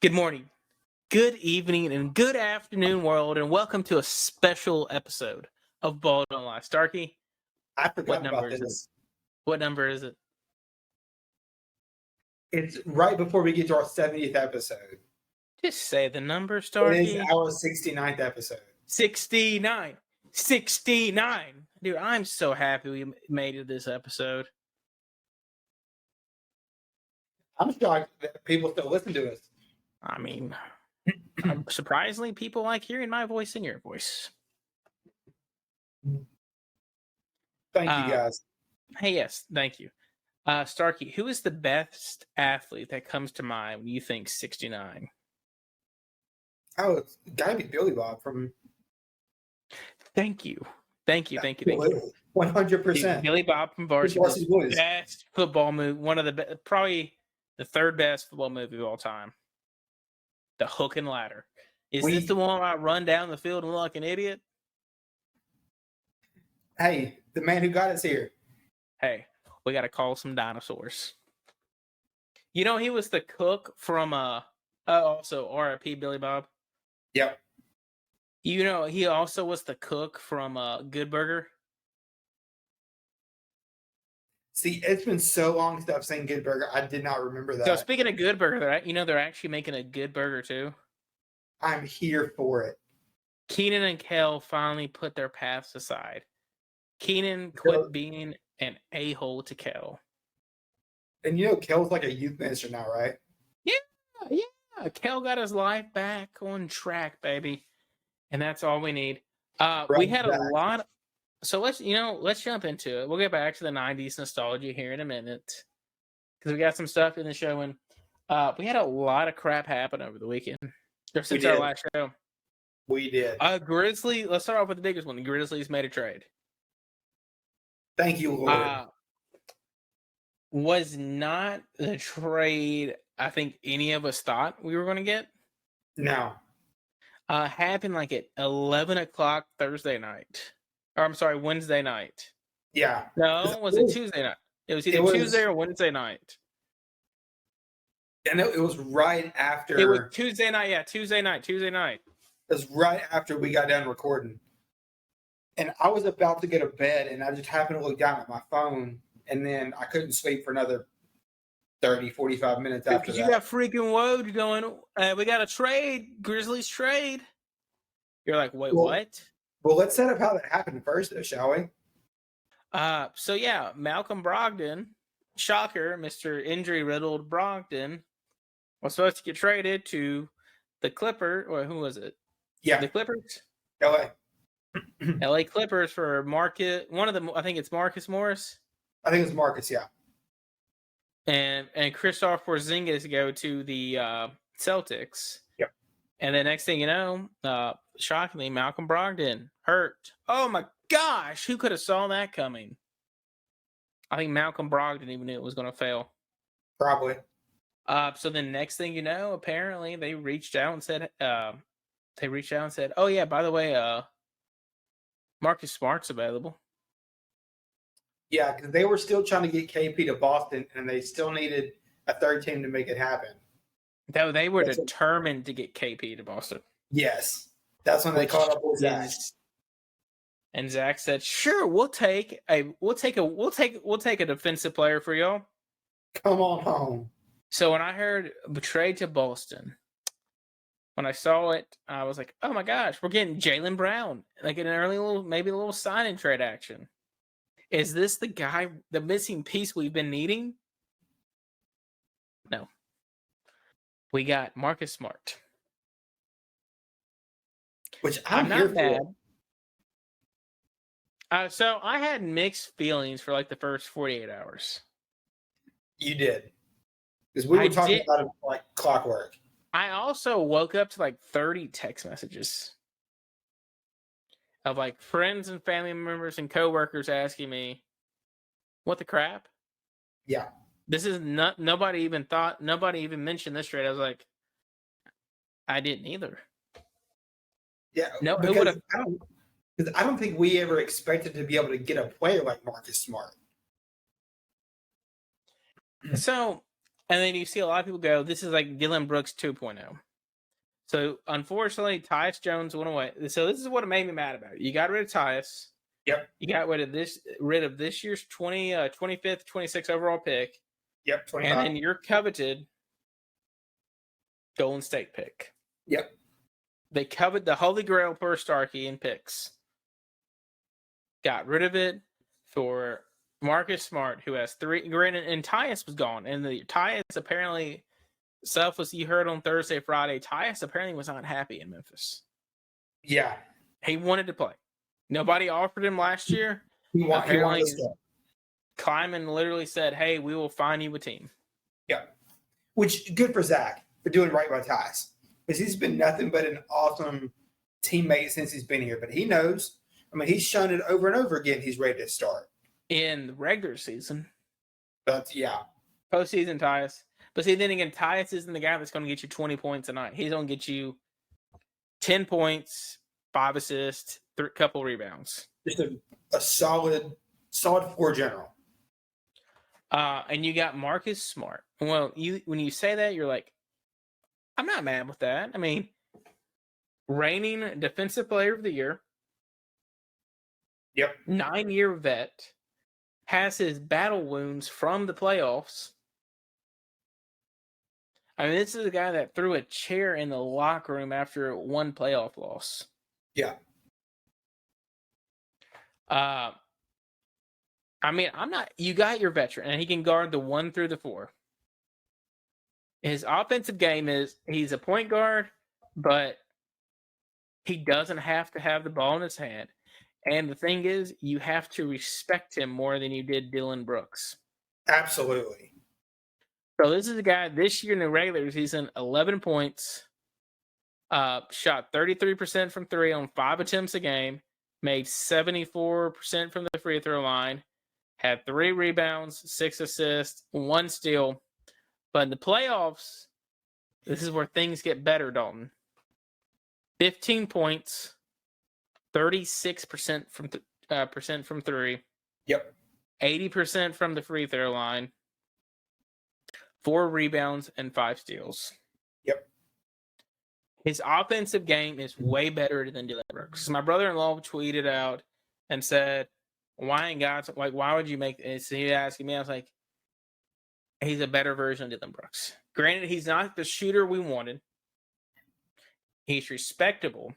Good morning, good evening, and good afternoon, world, and welcome to a special episode of Bald Don't Lie. Starkey, I what forgot number about is it? this. What number is it? It's right before we get to our 70th episode. Just say the number, It Starkey. is our 69th episode. 69. 69. Dude, I'm so happy we made it this episode. I'm shocked that people still listen to us. I mean, surprisingly, people like hearing my voice and your voice. Thank you, guys. Hey, yes, thank you. Starkey, who is the best athlete that comes to mind when you think 69? Oh, it's got to be Billy Bob from... Thank you. 100%. Billy Bob from Varsity Blues. Best football movie, one of the probably the third best football movie of all time. The Hook and Ladder. Is this the one where I run down the field and look like an idiot? Hey, the man who got us here. Hey, we got to call some dinosaurs. You know, he was the cook from also R.I.P. Billy Bob. Yep. You know, he also was the cook from Good Burger. See, it's been so long since I've seen Good Burger. I did not remember that. So speaking of Good Burger, they're actually making a Good Burger too. I'm here for it. Keenan and Kel finally put their paths aside. Keenan quit being an a-hole to Kel. And you know, Kel's like a youth minister now, right? Yeah. Kel got his life back on track, baby. And that's all we need. We had a lot. So let's jump into it. We'll get back to the 90s nostalgia here in a minute. Because we got some stuff in the show. And we had a lot of crap happen over the weekend. Or since our last show. We did. Grizzlies, let's start off with the biggest one. The Grizzlies made a trade. Thank you, Lord. Was not the trade I think any of us thought we were going to get. No. Happened like at 11 o'clock Thursday night. Or I'm sorry, Wednesday night. Yeah. No, was it Tuesday night? It was either Tuesday or Wednesday night. And it was right after. It was Tuesday night, yeah, Tuesday night. It was right after we got done recording. And I was about to go to bed, and I just happened to look down at my phone, and then I couldn't sleep for another 30, 45 minutes after that. Because you got freaking Woj going, we got a trade, Grizzlies trade. You're like, wait, what? Well, let's set up how that happened first, though, shall we? So yeah, Malcolm Brogdon, shocker, Mr. Injury-riddled Brogdon, was supposed to get traded to the Clippers, or who was it? Yeah. The Clippers? LA. LA Clippers for Marcus, one of them, I think it's Marcus Morris. I think it's Marcus, yeah. And Kristaps Porzingis go to the Celtics. Yep. And the next thing you know, shockingly, Malcolm Brogdon hurt. Oh my gosh, who could have saw that coming? I think Malcolm Brogdon even knew it was going to fail. Probably. So the next thing you know, apparently they reached out and said, oh yeah, by the way, Marcus Smart's available. Yeah, because they were still trying to get KP to Boston, and they still needed a third team to make it happen. Though they were determined to get KP to Boston. Yes, that's when they caught up with Zach. And Zach said, "Sure, we'll take a defensive player for y'all. Come on home." So when I heard trade to Boston, when I saw it, I was like, "Oh my gosh, we're getting Jaylen Brown, like an early maybe a little sign and trade action. Is this the guy, the missing piece we've been needing?" No. We got Marcus Smart. Which I'm here not bad. So I had mixed feelings for like the first 48 hours. You did. Because we were talking about it like clockwork. I also woke up to like 30 text messages of like friends and family members and coworkers asking me, "What the crap?" Yeah. This is not, nobody even mentioned this trade. I was like, I didn't either. Yeah. No, because I don't think we ever expected to be able to get a player like Marcus Smart. So And then you see a lot of people go, this is like Dylan Brooks 2.0. So, unfortunately, Tyus Jones went away. So, this is what made me mad about it. You got rid of Tyus. Yep. You got rid of this year's 25th, 26th overall pick. Yep. 25. And then your coveted Golden State pick. Yep. They coveted the Holy Grail per Starkey in picks. Got rid of it for Marcus Smart, who has 3. Granted, and Tyus was gone. And the Tyus apparently, stuff was you heard on Thursday, Friday. Tyus apparently was not happy in Memphis. Yeah. He wanted to play. Nobody offered him last year. He wanted to stay. Kleiman literally said, hey, we will find you a team. Yeah. Which, good for Zach for doing right by Tyus. Because he's been nothing but an awesome teammate since he's been here. But he knows. I mean, he's shown it over and over again. He's ready to start. In the regular season. But, yeah. Postseason, Tyus. But see, then again, Tyus isn't the guy that's going to get you 20 points a night. He's going to get you 10 points, 5 assists, a couple rebounds. Just a solid floor general. And you got Marcus Smart. Well, when you say that, you're like, I'm not mad with that. I mean, reigning Defensive Player of the Year. Yep. 9-year vet. Has his battle wounds from the playoffs. I mean, this is a guy that threw a chair in the locker room after one playoff loss. Yeah. I mean, you got your veteran, and he can guard the 1 through the 4. His offensive game he's a point guard, but he doesn't have to have the ball in his hand. And the thing is, you have to respect him more than you did Dylan Brooks. Absolutely. So this is a guy this year in the regular season, 11 points, shot 33% from 3 on 5 attempts a game, made 74% from the free throw line, had 3 rebounds, 6 assists, 1 steal. But in the playoffs, this is where things get better, Dalton. 15 points, 36% from 3. Yep. 80% from the free throw line. 4 rebounds and 5 steals. Yep. His offensive game is way better than Dylan Brooks. My brother-in-law tweeted out and said, why would you make this? He asked me, I was like, he's a better version of Dylan Brooks. Granted, he's not the shooter we wanted. He's respectable.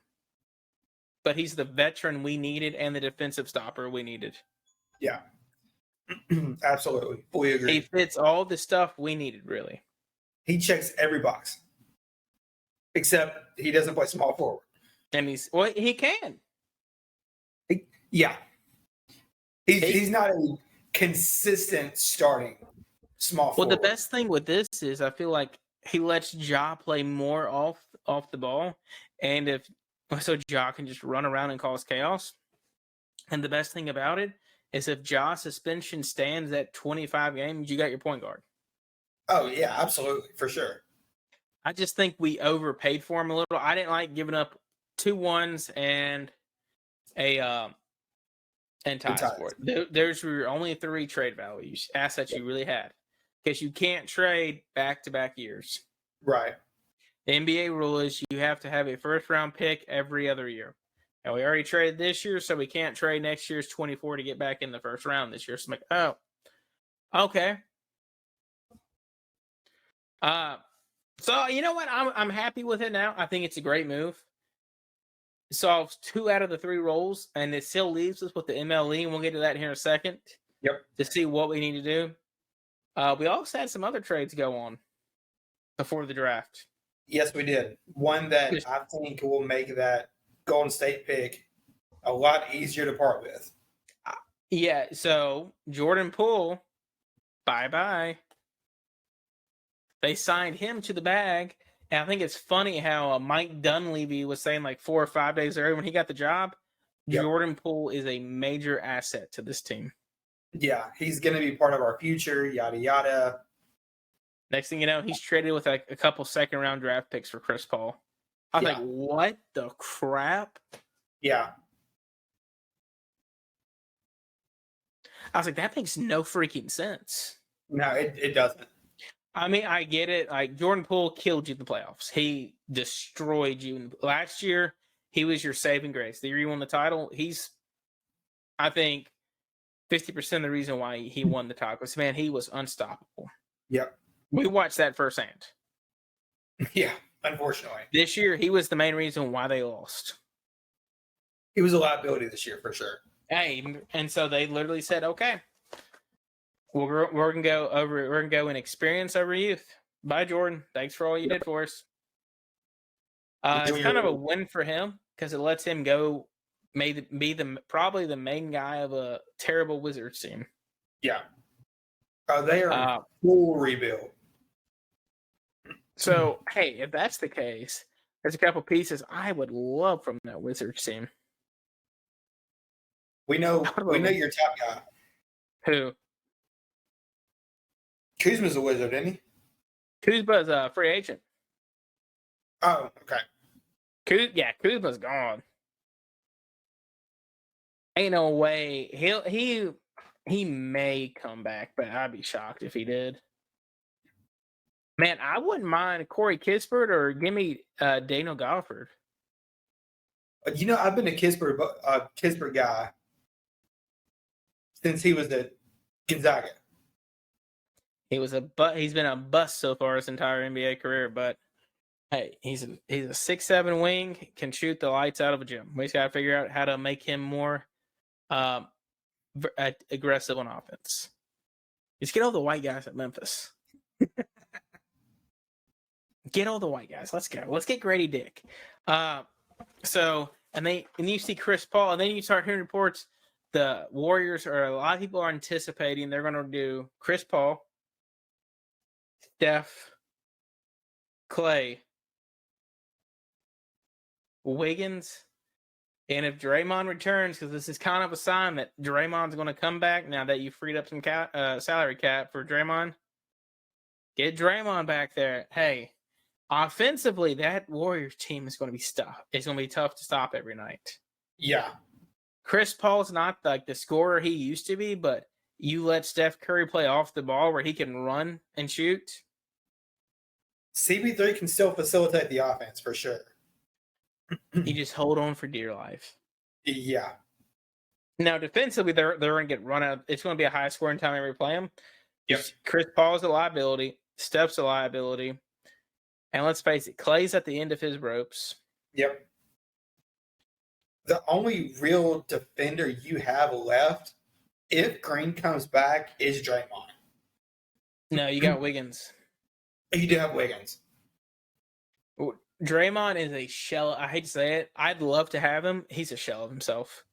But he's the veteran we needed and the defensive stopper we needed. Yeah. Absolutely. Fully agree. He fits all the stuff we needed, really. He checks every box. Except he doesn't play small forward. And he can. Yeah. He's not a consistent starting small forward. Well, the best thing with this is I feel like he lets Ja play more off the ball. And so Ja can just run around and cause chaos. And the best thing about it is if Ja's suspension stands at 25 games, you got your point guard. Oh, yeah, absolutely. For sure. I just think we overpaid for him a little. I didn't like giving up 2 1s and ties for it. There's your only 3 trade values, assets you really had. Because you can't trade back-to-back years. Right. The NBA rule is you have to have a first-round pick every other year. And we already traded this year, so we can't trade next year's 24 to get back in the first round this year. So I'm like, oh, okay. So you know what? I'm happy with it now. I think it's a great move. It solves 2 out of the 3 roles, and it still leaves us with the MLE, and we'll get to that here in a second. Yep. To see what we need to do. We also had some other trades go on before the draft. Yes, we did. One that I think will make that Golden State pick a lot easier to part with. Yeah, so Jordan Poole, bye-bye. They signed him to the bag. And I think it's funny how Mike Dunleavy was saying like 4 or 5 days earlier when he got the job, yep. Jordan Poole is a major asset to this team. Yeah, he's going to be part of our future, yada, yada. Next thing you know, he's traded with like a couple second-round draft picks for Chris Paul. I was like, what the crap? Yeah. I was like, that makes no freaking sense. No, it doesn't. I mean, I get it. Like Jordan Poole killed you in the playoffs. He destroyed you. Last year, he was your saving grace. The year you won the title, he's, I think, 50% of the reason why he won the title. Because, man, he was unstoppable. Yep. We watched that firsthand. Yeah, unfortunately. This year, he was the main reason why they lost. He was a liability this year for sure. Hey, and so they literally said, "Okay, we're gonna go over. We're gonna go and experience over youth." Bye, Jordan. Thanks for all you did for us. It's kind of a win for him because it lets him go, be probably the main guy of a terrible Wizards team. Yeah. They are full rebuild. So, hey, if that's the case, there's a couple pieces I would love from that Wizards team. We know your top guy. Who? Kuzma's a Wizard, isn't he? Kuzma's a free agent. Oh, okay. Kuzma's gone. Ain't no way he may come back, but I'd be shocked if he did. Man, I wouldn't mind Corey Kispert or give me Daniel Gofford. I've been a Kispert guy since he was at Gonzaga. He's been a bust so far his entire NBA career, but hey, he's a 6'7" wing, can shoot the lights out of a gym. We just got to figure out how to make him more aggressive on offense. Just get all the white guys at Memphis. Get all the white guys. Let's go. Let's get Grady Dick. And you see Chris Paul, and then you start hearing reports. The Warriors a lot of people are anticipating they're going to do Chris Paul, Steph, Clay, Wiggins, and if Draymond returns, because this is kind of a sign that Draymond's going to come back now that you freed up some salary cap for Draymond. Get Draymond back there. Hey, offensively, that Warriors team is going to be tough. It's going to be tough to stop every night. Yeah. Chris Paul's not like the scorer he used to be, but you let Steph Curry play off the ball where he can run and shoot. CP3 can still facilitate the offense for sure. You just hold on for dear life. Yeah. Now, defensively, they're going to get run out. It's going to be a high scoring time every play them. Yep. Chris Paul's a liability. Steph's a liability. And let's face it, Clay's at the end of his ropes. Yep. The only real defender you have left, if Green comes back, is Draymond. No, you got Wiggins. You do have Wiggins. Draymond is a shell. I hate to say it. I'd love to have him. He's a shell of himself.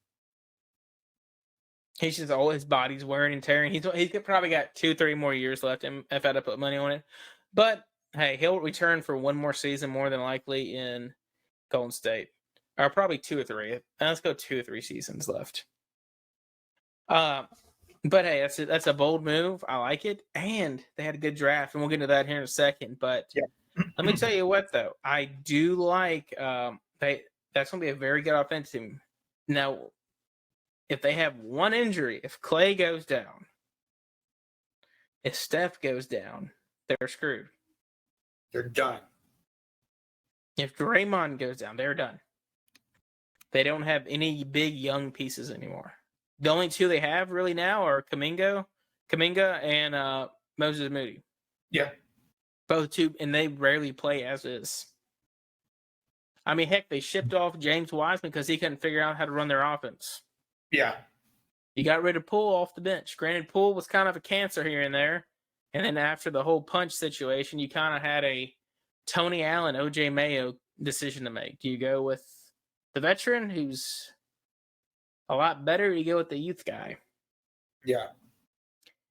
He's just all his body's wearing and tearing. He's probably got 2-3 more years left if I had to put money on it. But hey, he'll return for one more season more than likely in Golden State. Or probably 2 or 3. Let's go 2 or 3 seasons left. But hey, that's a bold move. I like it. And they had a good draft, and we'll get into that here in a second. But let me tell you what, though. I do like that's going to be a very good offensive team. Now, if they have one injury, if Clay goes down, if Steph goes down, they're screwed. They're done. If Draymond goes down, they're done. They don't have any big young pieces anymore. The only two they have really now are Kuminga and Moses Moody. Yeah. Both two, and they rarely play as is. I mean, heck, they shipped off James Wiseman because he couldn't figure out how to run their offense. Yeah. You got rid of Poole off the bench. Granted, Poole was kind of a cancer here and there. And then after the whole punch situation, you kind of had a Tony Allen, OJ Mayo decision to make. Do you go with the veteran who's a lot better, or you go with the youth guy? Yeah.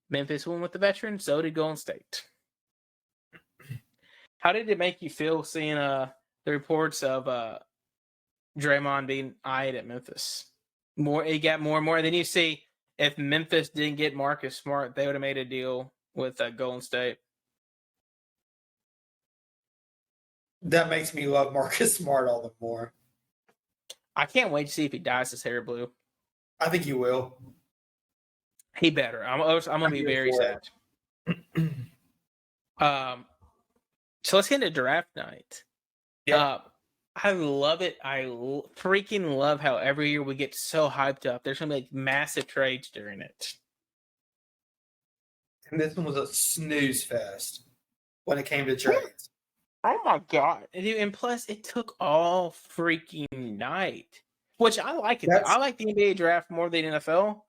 Memphis went with the veteran, so did Golden State. How did it make you feel seeing the reports of Draymond being eyed at Memphis? He got more and more. Then you see if Memphis didn't get Marcus Smart, they would have made a deal with Golden State. That makes me love Marcus Smart all the more. I can't wait to see if he dyes his hair blue. I think he will. He better. I'm going to be very sad. So let's get into draft night. Yeah. I love it. Freaking love how every year we get so hyped up. There's gonna be like massive trades during it. And this one was a snooze fest when it came to trades. Oh my god! And plus, it took all freaking night, which I like it. I like the NBA draft more than NFL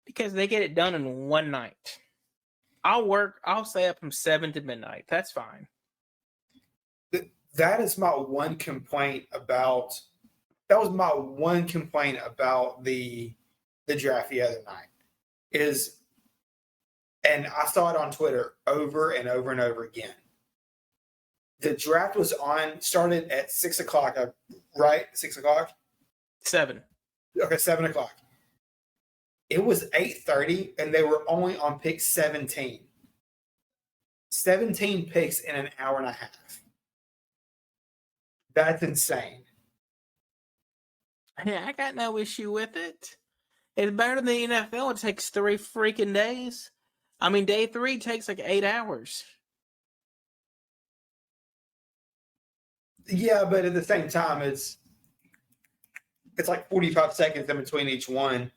because they get it done in one night. I'll stay up from 7 to midnight. That's fine. That is my one complaint about. That was my one complaint about the draft the other night. And I saw it on Twitter over and over and over again. The draft started at 6 o'clock, right? 6 o'clock? 7. Okay, 7 o'clock. It was 8:30, and they were only on pick 17. 17 picks in an hour and a half. That's insane. Yeah, I got no issue with it. It's better than the NFL. It takes 3 freaking days. I mean, day 3 takes like 8 hours. Yeah, but at the same time, it's like 45 seconds in between each one,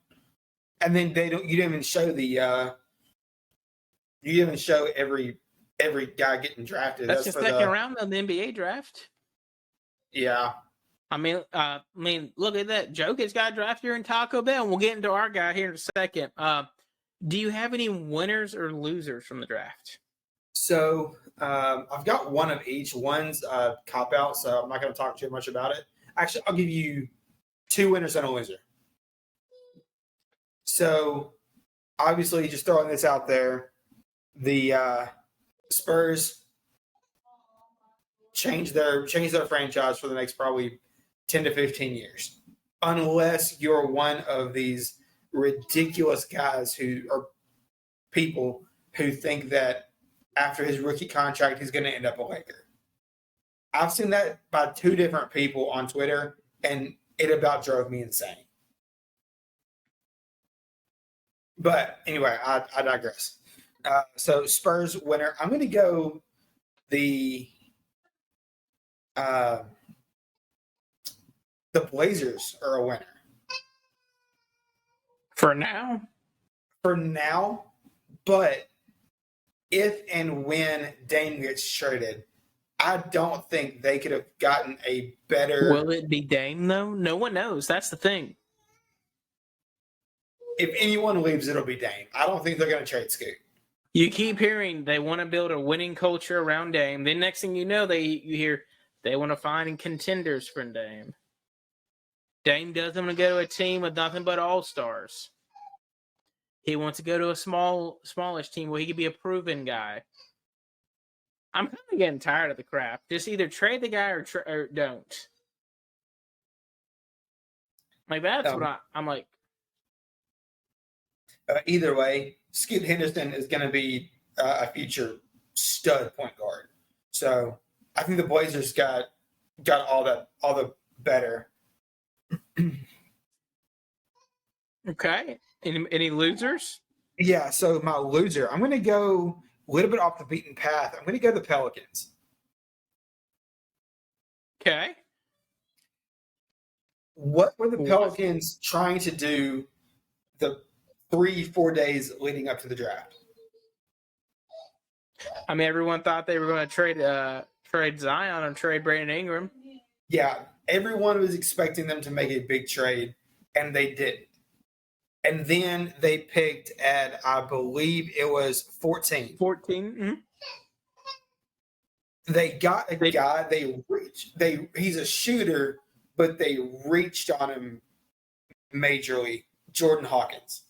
and then you don't even show every guy getting drafted. That's the second round of the NBA draft. Yeah. I mean, look at that. Jokic's got drafted here in Taco Bell. And we'll get into our guy here in a second. Do you have any winners or losers from the draft? So I've got one of each. One's a cop out, so I'm not going to talk too much about it. Actually, I'll give you 2 winners and a loser. So obviously, just throwing this out there, the Spurs change their franchise for the next probably 10 to 15 years, unless you're one of these ridiculous guys who are people who think that after his rookie contract he's going to end up a Laker. I've seen that by 2 different people on Twitter, and it about drove me insane. But anyway, I digress. So Spurs winner. I'm going to go the Blazers are a winner. For now? For now, but if and when Dame gets traded, I don't think they could have gotten a better... Will it be Dame, though? No one knows. That's the thing. If anyone leaves, it'll be Dame. I don't think they're going to trade Scoot. You keep hearing they want to build a winning culture around Dame. Then next thing you know, you hear they want to find contenders for Dame. Dame doesn't want to go to a team with nothing but all-stars. He wants to go to a smallish team where he could be a proven guy. I'm kind of getting tired of the crap. Just either trade the guy or don't. Like, that's what I'm like. Either way, Scoot Henderson is going to be a future stud point guard. So I think the Blazers got all the better. Okay. Any losers? Yeah, so my loser, I'm going to go a little bit off the beaten path. I'm going to go the Pelicans. Okay. What were the Pelicans trying to do the 3-4 days leading up to the draft? I mean, everyone thought they were going to trade Zion or trade Brandon Ingram. Yeah, everyone was expecting them to make a big trade, and they didn't. And then they picked at, I believe it was 14. 14. Mm-hmm. They got a guy. He's a shooter, but they reached on him majorly. Jordan Hawkins.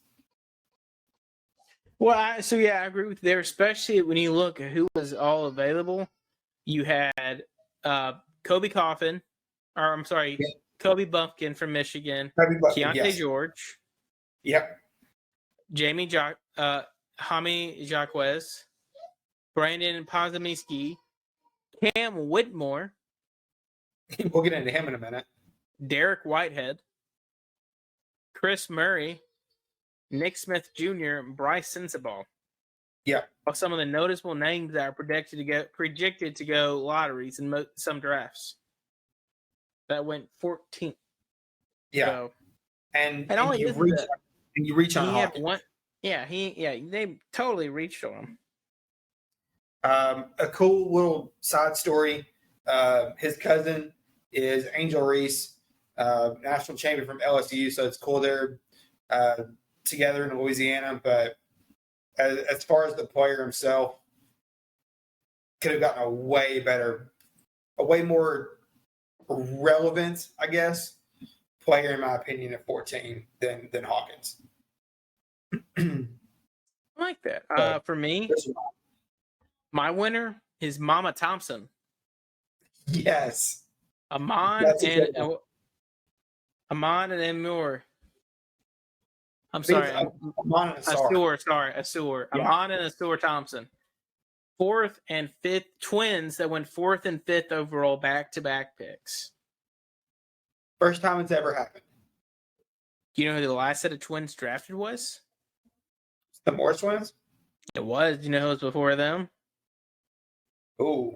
Well, I agree with you there, especially when you look at who was all available. You had Kobe Buffkin from Michigan, Keontae George. Yep. Jaime Jaquez, Brandon Podziemski, Cam Whitmore. We'll get into him in a minute. Derek Whitehead, Chris Murray, Nick Smith Jr., and Bryce Sensabaugh. Yeah. Of some of the noticeable names that are projected to go lotteries in some drafts. That went 14th. Yeah. So, And all he is that you reach on he had Hawkins. one. Yeah, they totally reached on him. A cool little side story. His cousin is Angel Reese, national champion from LSU. So it's cool they're together in Louisiana. But as far as the player himself, could have gotten a way more relevant, I guess, player in my opinion at 14 than Hawkins. I like that. For me, my winner is Mama Thompson. Yes. Amon and Amur. I'm sorry. Amon and Asur. Sorry, Asur. Yeah. Amon and Asur Thompson. 4th and 5th twins that went 4th and 5th overall back-to-back picks. First time it's ever happened. Do you know who the last set of twins drafted was? The Morris twins? It was. Do you know who was before them? Ooh.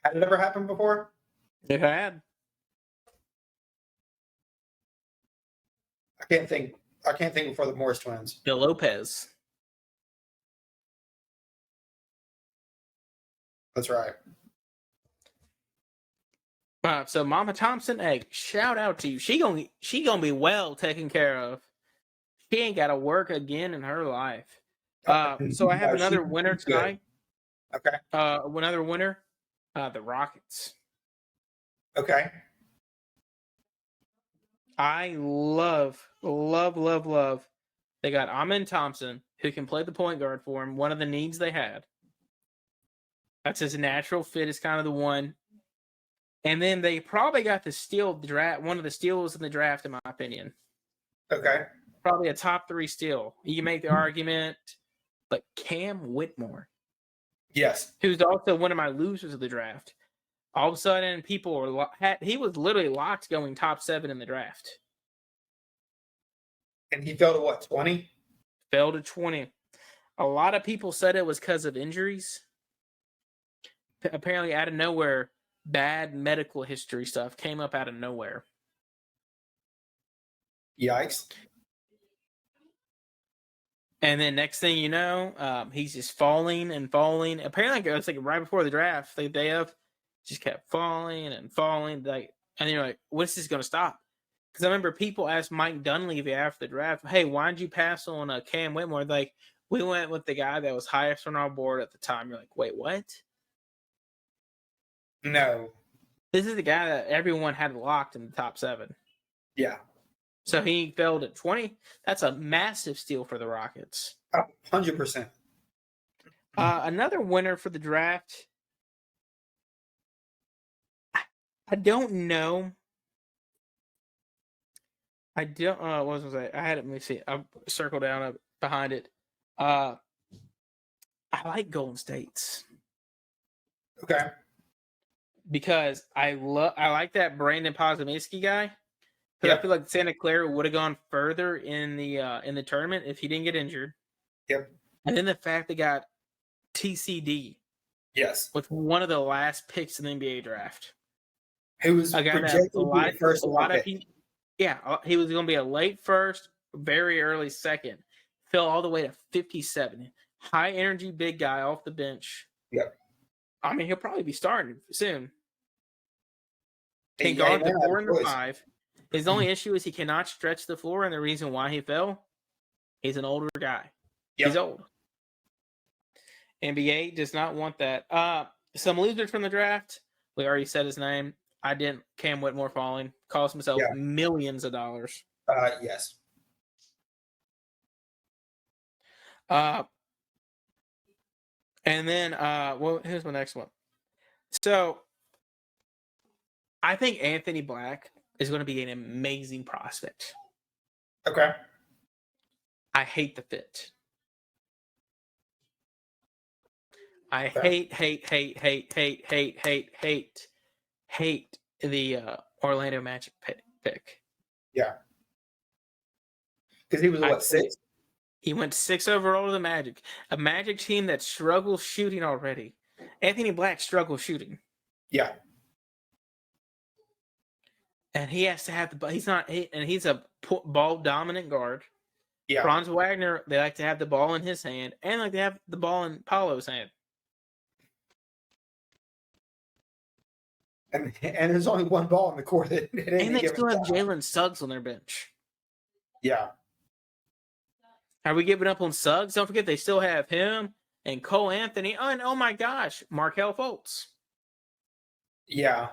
Had it ever happened before? It had. I can't think before the Morris twins. The Lopez. That's right. So Mama Thompson, hey, shout out to you. She gonna be well taken care of. She ain't got to work again in her life. So I have another winner tonight. Okay. Another winner, the Rockets. Okay. I love. They got Amin Thompson, who can play the point guard for him. One of the needs they had. That's his natural fit. Is kind of the one. And then they probably got the steal draft. One of the steals in the draft, in my opinion. Okay. Probably a top 3 steal. You can make the argument, but Cam Whitmore. Yes. Who's also one of my losers of the draft. All of a sudden, people were he was literally locked going top 7 in the draft. And he fell to what, 20? Fell to 20. A lot of people said it was because of injuries. Apparently, out of nowhere, bad medical history stuff came up out of nowhere. Yikes. And then next thing you know, he's just falling and falling. Apparently, it was like right before the draft, the day of, just kept falling and falling. And you're like, when's this going to stop? Because I remember people asked Mike Dunleavy after the draft, hey, why did you pass on Cam Whitmore? Like, we went with the guy that was highest on our board at the time. You're like, wait, what? No. This is the guy that everyone had locked in the top 7. Yeah. So he fell to 20. That's a massive steal for the Rockets. 100%. Another winner for the draft. I don't know. I don't. What was I say? I had it. Let me see. I circled down behind it. I like Golden State's. Okay. Because I like that Brandon Podziemski guy. Because I feel like Santa Clara would have gone further in the tournament if he didn't get injured. Yep. And then the fact they got TCD. Yes. With one of the last picks in the NBA draft. He was projected to be the first pick. Yeah, he was going to be a late first, very early second. Fell all the way to 57. High energy, big guy off the bench. Yep. I mean, he'll probably be starting soon. Can guard the 4 and the 5. His only issue is he cannot stretch the floor, and the reason why he fell, he's an older guy. Yep. He's old. NBA does not want that. Some losers from the draft. We already said his name. I didn't. Cam Whitmore falling. Cost himself millions of dollars. Yes. And then, well, here's my next one. So, I think Anthony Black is going to be an amazing prospect. Okay. I hate the fit. I hate the Orlando Magic pick. Yeah. Because he was, what, 6? He went 6 overall to the Magic, a Magic team that struggles shooting already. Anthony Black struggles shooting. Yeah. And he has to have the ball. He's a ball dominant guard. Yeah. Franz Wagner, they like to have the ball in his hand and like to have the ball in Paolo's hand. And there's only one ball in the court. And they still have Jalen Suggs on their bench. Yeah. Are we giving up on Suggs? Don't forget they still have him and Cole Anthony. Oh, and oh my gosh, Markelle Fultz. Yeah.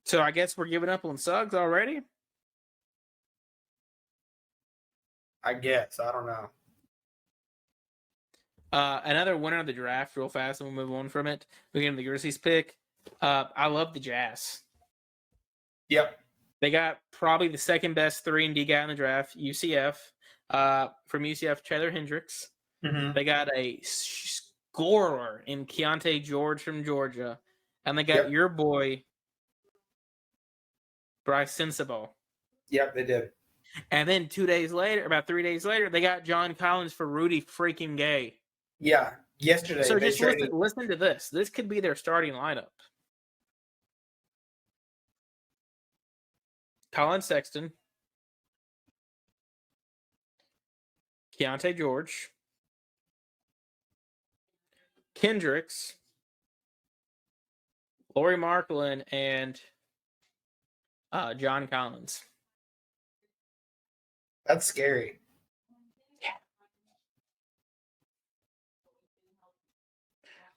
So I guess we're giving up on Suggs already? I guess. I don't know. Another winner of the draft, real fast, and we'll move on from it. We get the Grizzlies pick. I love the Jazz. Yep. They got probably the second best 3-and-D guy in the draft, UCF. From UCF, Taylor Hendricks. Mm-hmm. They got a scorer in Keontae George from Georgia. And they got your boy, Bryce Sensabaugh. Yep, they did. And then 2 days later, about 3 days later, they got John Collins for Rudy freaking Gay. Yeah, yesterday. So just listen to this. This could be their starting lineup. Colin Sexton, Keontae George, Kendricks, Lauri Markkanen, and John Collins. That's scary. Yeah.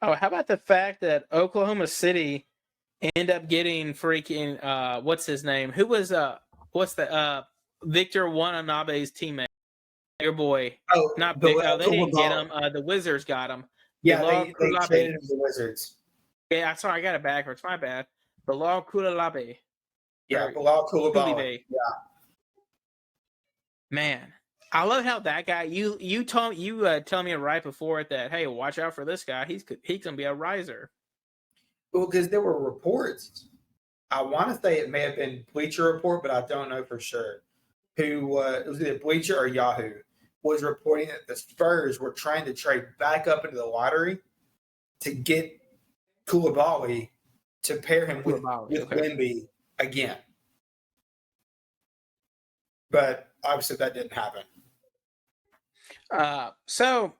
Oh, how about the fact that Oklahoma City end up getting freaking what's his name? Who was Victor Watanabe's teammate? Your boy. Oh, not big. They didn't get him. The Wizards got him. Yeah, they traded him to the Wizards. Yeah, sorry, I got it backwards. My bad. Bilal Coulibaly. Yeah, Bilal Coulibaly. Yeah. Man, I love how that guy. You told me right before it that, hey, watch out for this guy. He's gonna be a riser. Well, because there were reports. I want to say it may have been Bleacher Report, but I don't know for sure. It was either Bleacher or Yahoo was reporting that the Spurs were trying to trade back up into the lottery to get Coulibaly to pair him with Wemby again. But obviously that didn't happen. So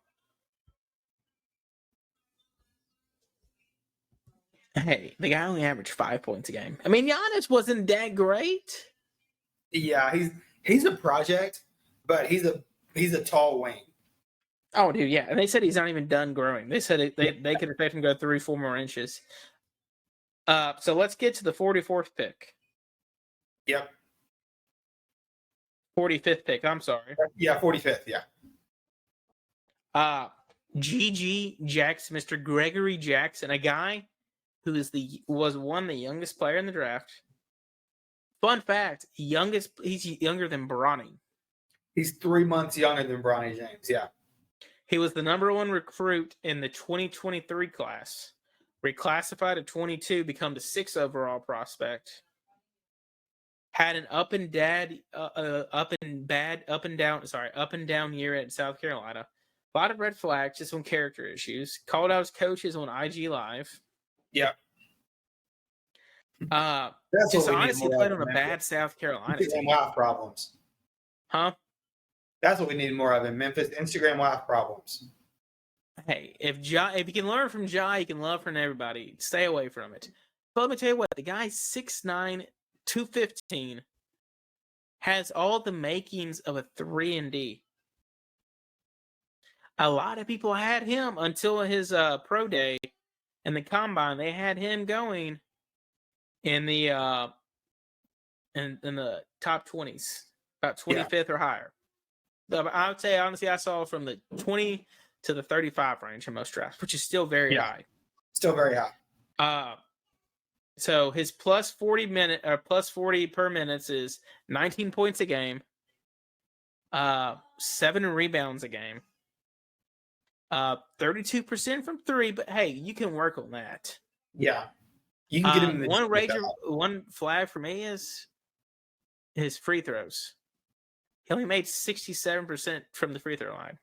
hey, the guy only averaged 5 points a game. I mean, Giannis wasn't that great. Yeah, he's a project, but he's a tall wing. Oh, dude, yeah. And they said he's not even done growing. They said they could expect him to go 3-4 more inches. So let's get to the 44th pick. Yep. 45th pick. I'm sorry. Yeah, 45th. Yeah. GG Jackson, Mr. Gregory Jackson, a guy who was the youngest player in the draft. Fun fact: he's younger than Bronny. He's 3 months younger than Bronny James. Yeah. He was the number 1 recruit in the 2023 class. Reclassified at 22, become the 6th overall prospect. Had an up and down year at South Carolina. A lot of red flags, just some character issues. Called out his coaches on IG Live. Yeah. Just honestly played on a bad South Carolina team. Live problems. Huh? That's what we need more of in Memphis. Instagram Live problems. Hey, if you can learn from Ja, you can learn from everybody. Stay away from it. But let me tell you what, the guy's 6'9", 215, has all the makings of a 3-and-D. A lot of people had him until his pro day and the combine. They had him going in the in the top 20s, about 25th or higher. I would say honestly, I saw from the 20 to the 35 range in most drafts, which is still very high. Still very high. So his plus 40 per minutes is 19 points a game, 7 rebounds a game, 32% from 3. But hey, you can work on that. Yeah, you can get him. One flag for me is his free throws. He only made 67% from the free throw line.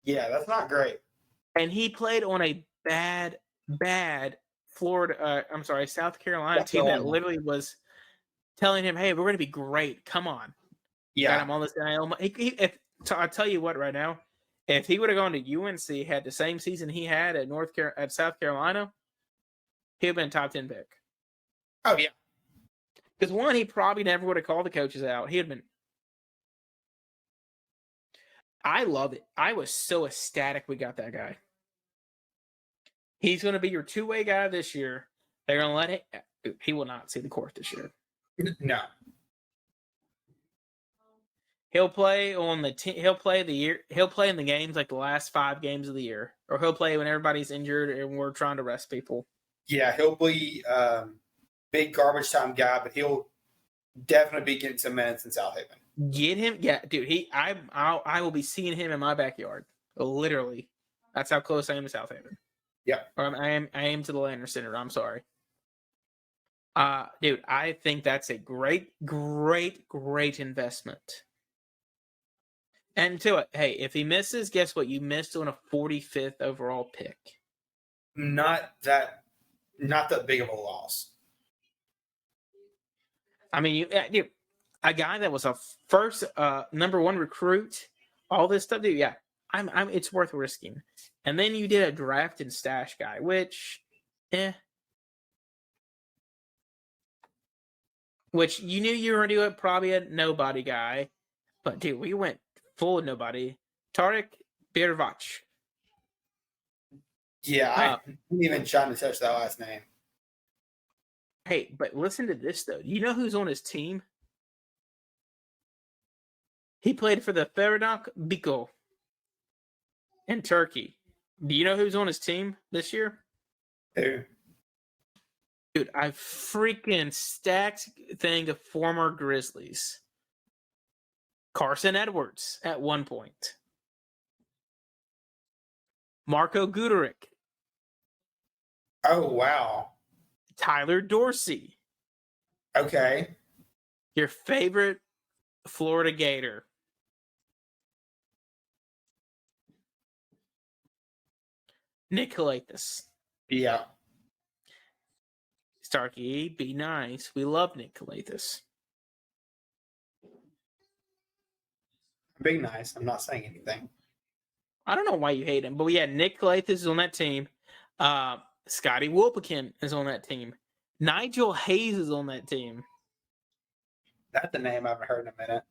Yeah, that's not great. And he played on a bad South Carolina team that literally was telling him, "Hey, we're going to be great. Come on." Yeah. Got him on this NIL. So I'll tell you what, right now, if he would have gone to UNC, had the same season he had at South Carolina, he'd have been a top 10 pick. Oh yeah. Because one, he probably never would have called the coaches out. He'd have been. I love it. I was so ecstatic we got that guy. He's going to be your two-way guy this year. They're going to let it. He will not see the court this year. No. He'll play on the he'll play the year. He'll play in the games like the last 5 games of the year, or he'll play when everybody's injured and we're trying to rest people. Yeah, he'll be big garbage time guy, but he'll definitely be getting some minutes in South Haven. Get him, yeah, dude. I will be seeing him in my backyard. Literally, that's how close I am to South Haven. Yeah, I am to the Lantern Center. I'm sorry. Dude, I think that's a great investment. And to it, hey, if he misses, guess what? You missed on a 45th overall pick. Not that big of a loss. I mean, dude, a guy that was a first number 1 recruit, all this stuff, dude. Yeah, it's worth risking. And then you did a draft and stash guy, which, which you knew you were gonna do it, probably a nobody guy, but dude, we went full of nobody. Tarek Birvac. Yeah, I didn't even try to touch that last name. Hey, but listen to this though. You know who's on his team? He played for the Fenerbahçe Biko in Turkey. Do you know who's on his team this year? Who? Dude, I freaking stacked thing of former Grizzlies. Carson Edwards at one point. Marco Guduric. Oh, wow. Tyler Dorsey. Okay. Your favorite Florida Gator. Nick Calathis. Yeah. Starkey, be nice. We love Nick Calathis. Be nice. I'm not saying anything. I don't know why you hate him, but yeah, Nick Calathis is on that team. Scotty Wolpekin is on that team. Nigel Hayes is on that team. That's a name I haven't heard in a minute.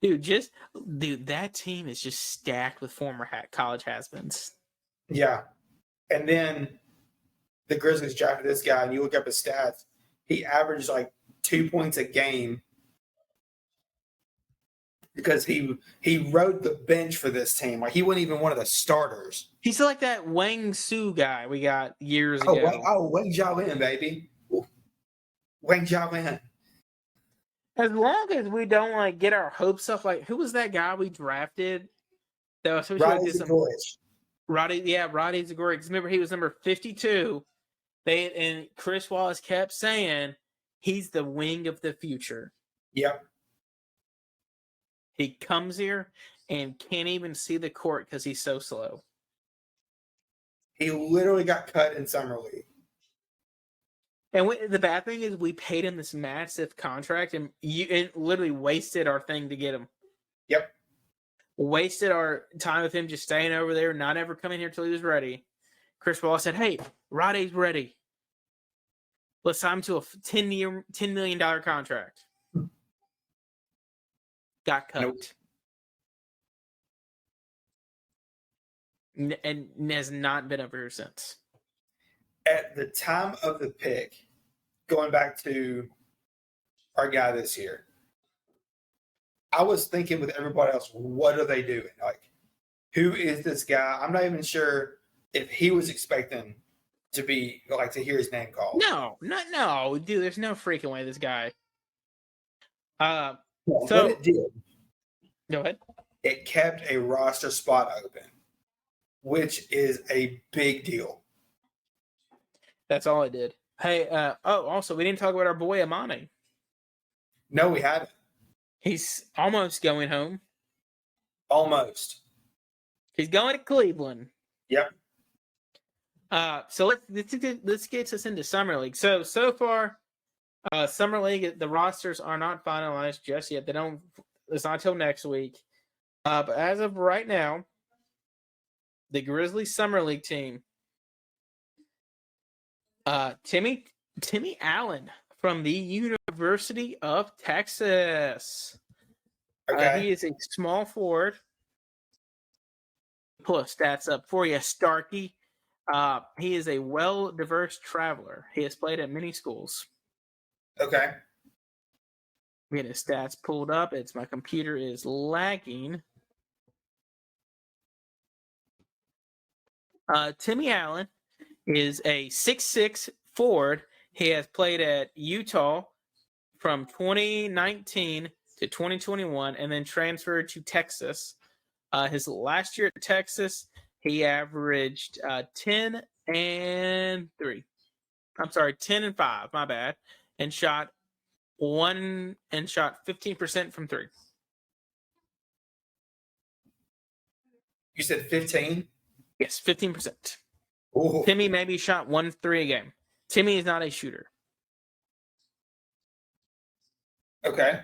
Dude, that team is just stacked with former college has-beens. Yeah. And then the Grizzlies drafted this guy, and you look up his stats, he averaged like 2 points a game because he rode the bench for this team. Like, he wasn't even one of the starters. He's like that Wang Su guy we got years ago. Wang Jiawen, baby. Wang Jiawen. As long as we don't like get our hopes up, like who was that guy we drafted? That was Roddy Zagorich. Roddy Zagorich. Remember, he was number 52. And Chris Wallace kept saying he's the wing of the future. Yep. He comes here and can't even see the court because he's so slow. He literally got cut in summer league. And the bad thing is we paid him this massive contract and literally wasted our thing to get him. Yep. Wasted our time with him just staying over there, not ever coming here till he was ready. Chris Wallace said, hey, Roddy's ready. Let's sign him to a $10 million contract. Got cut. Nope. And has not been over here since. At the time of the pick, going back to our guy this year, I was thinking with everybody else, what are they doing? Like, who is this guy? I'm not even sure if he was expecting to be like to hear his name called. No, dude. There's no freaking way this guy. What it did. Go ahead. It kept a roster spot open, which is a big deal. That's all it did. Hey, also, we didn't talk about our boy Amani. No, we haven't. He's almost going home. Almost. He's going to Cleveland. Yep. So let's get us into Summer League. So far, Summer League, the rosters are not finalized just yet. It's not until next week. But as of right now, the Grizzlies Summer League team, Timmy Allen from the University of Texas. Okay. He is a small forward. Pull stats up for you, Starkey. He is a well-diverse traveler. He has played at many schools. Okay. Get his stats pulled up. My computer is lagging. Timmy Allen is a 6'6" forward. He has played at Utah from 2019 to 2021 and then transferred to Texas. His last year at Texas, he averaged 10 and 5, my bad, and shot 15% from 3. You said 15? Yes, 15%. Ooh. Timmy maybe shot 1 3 a game. Timmy is not a shooter. Okay.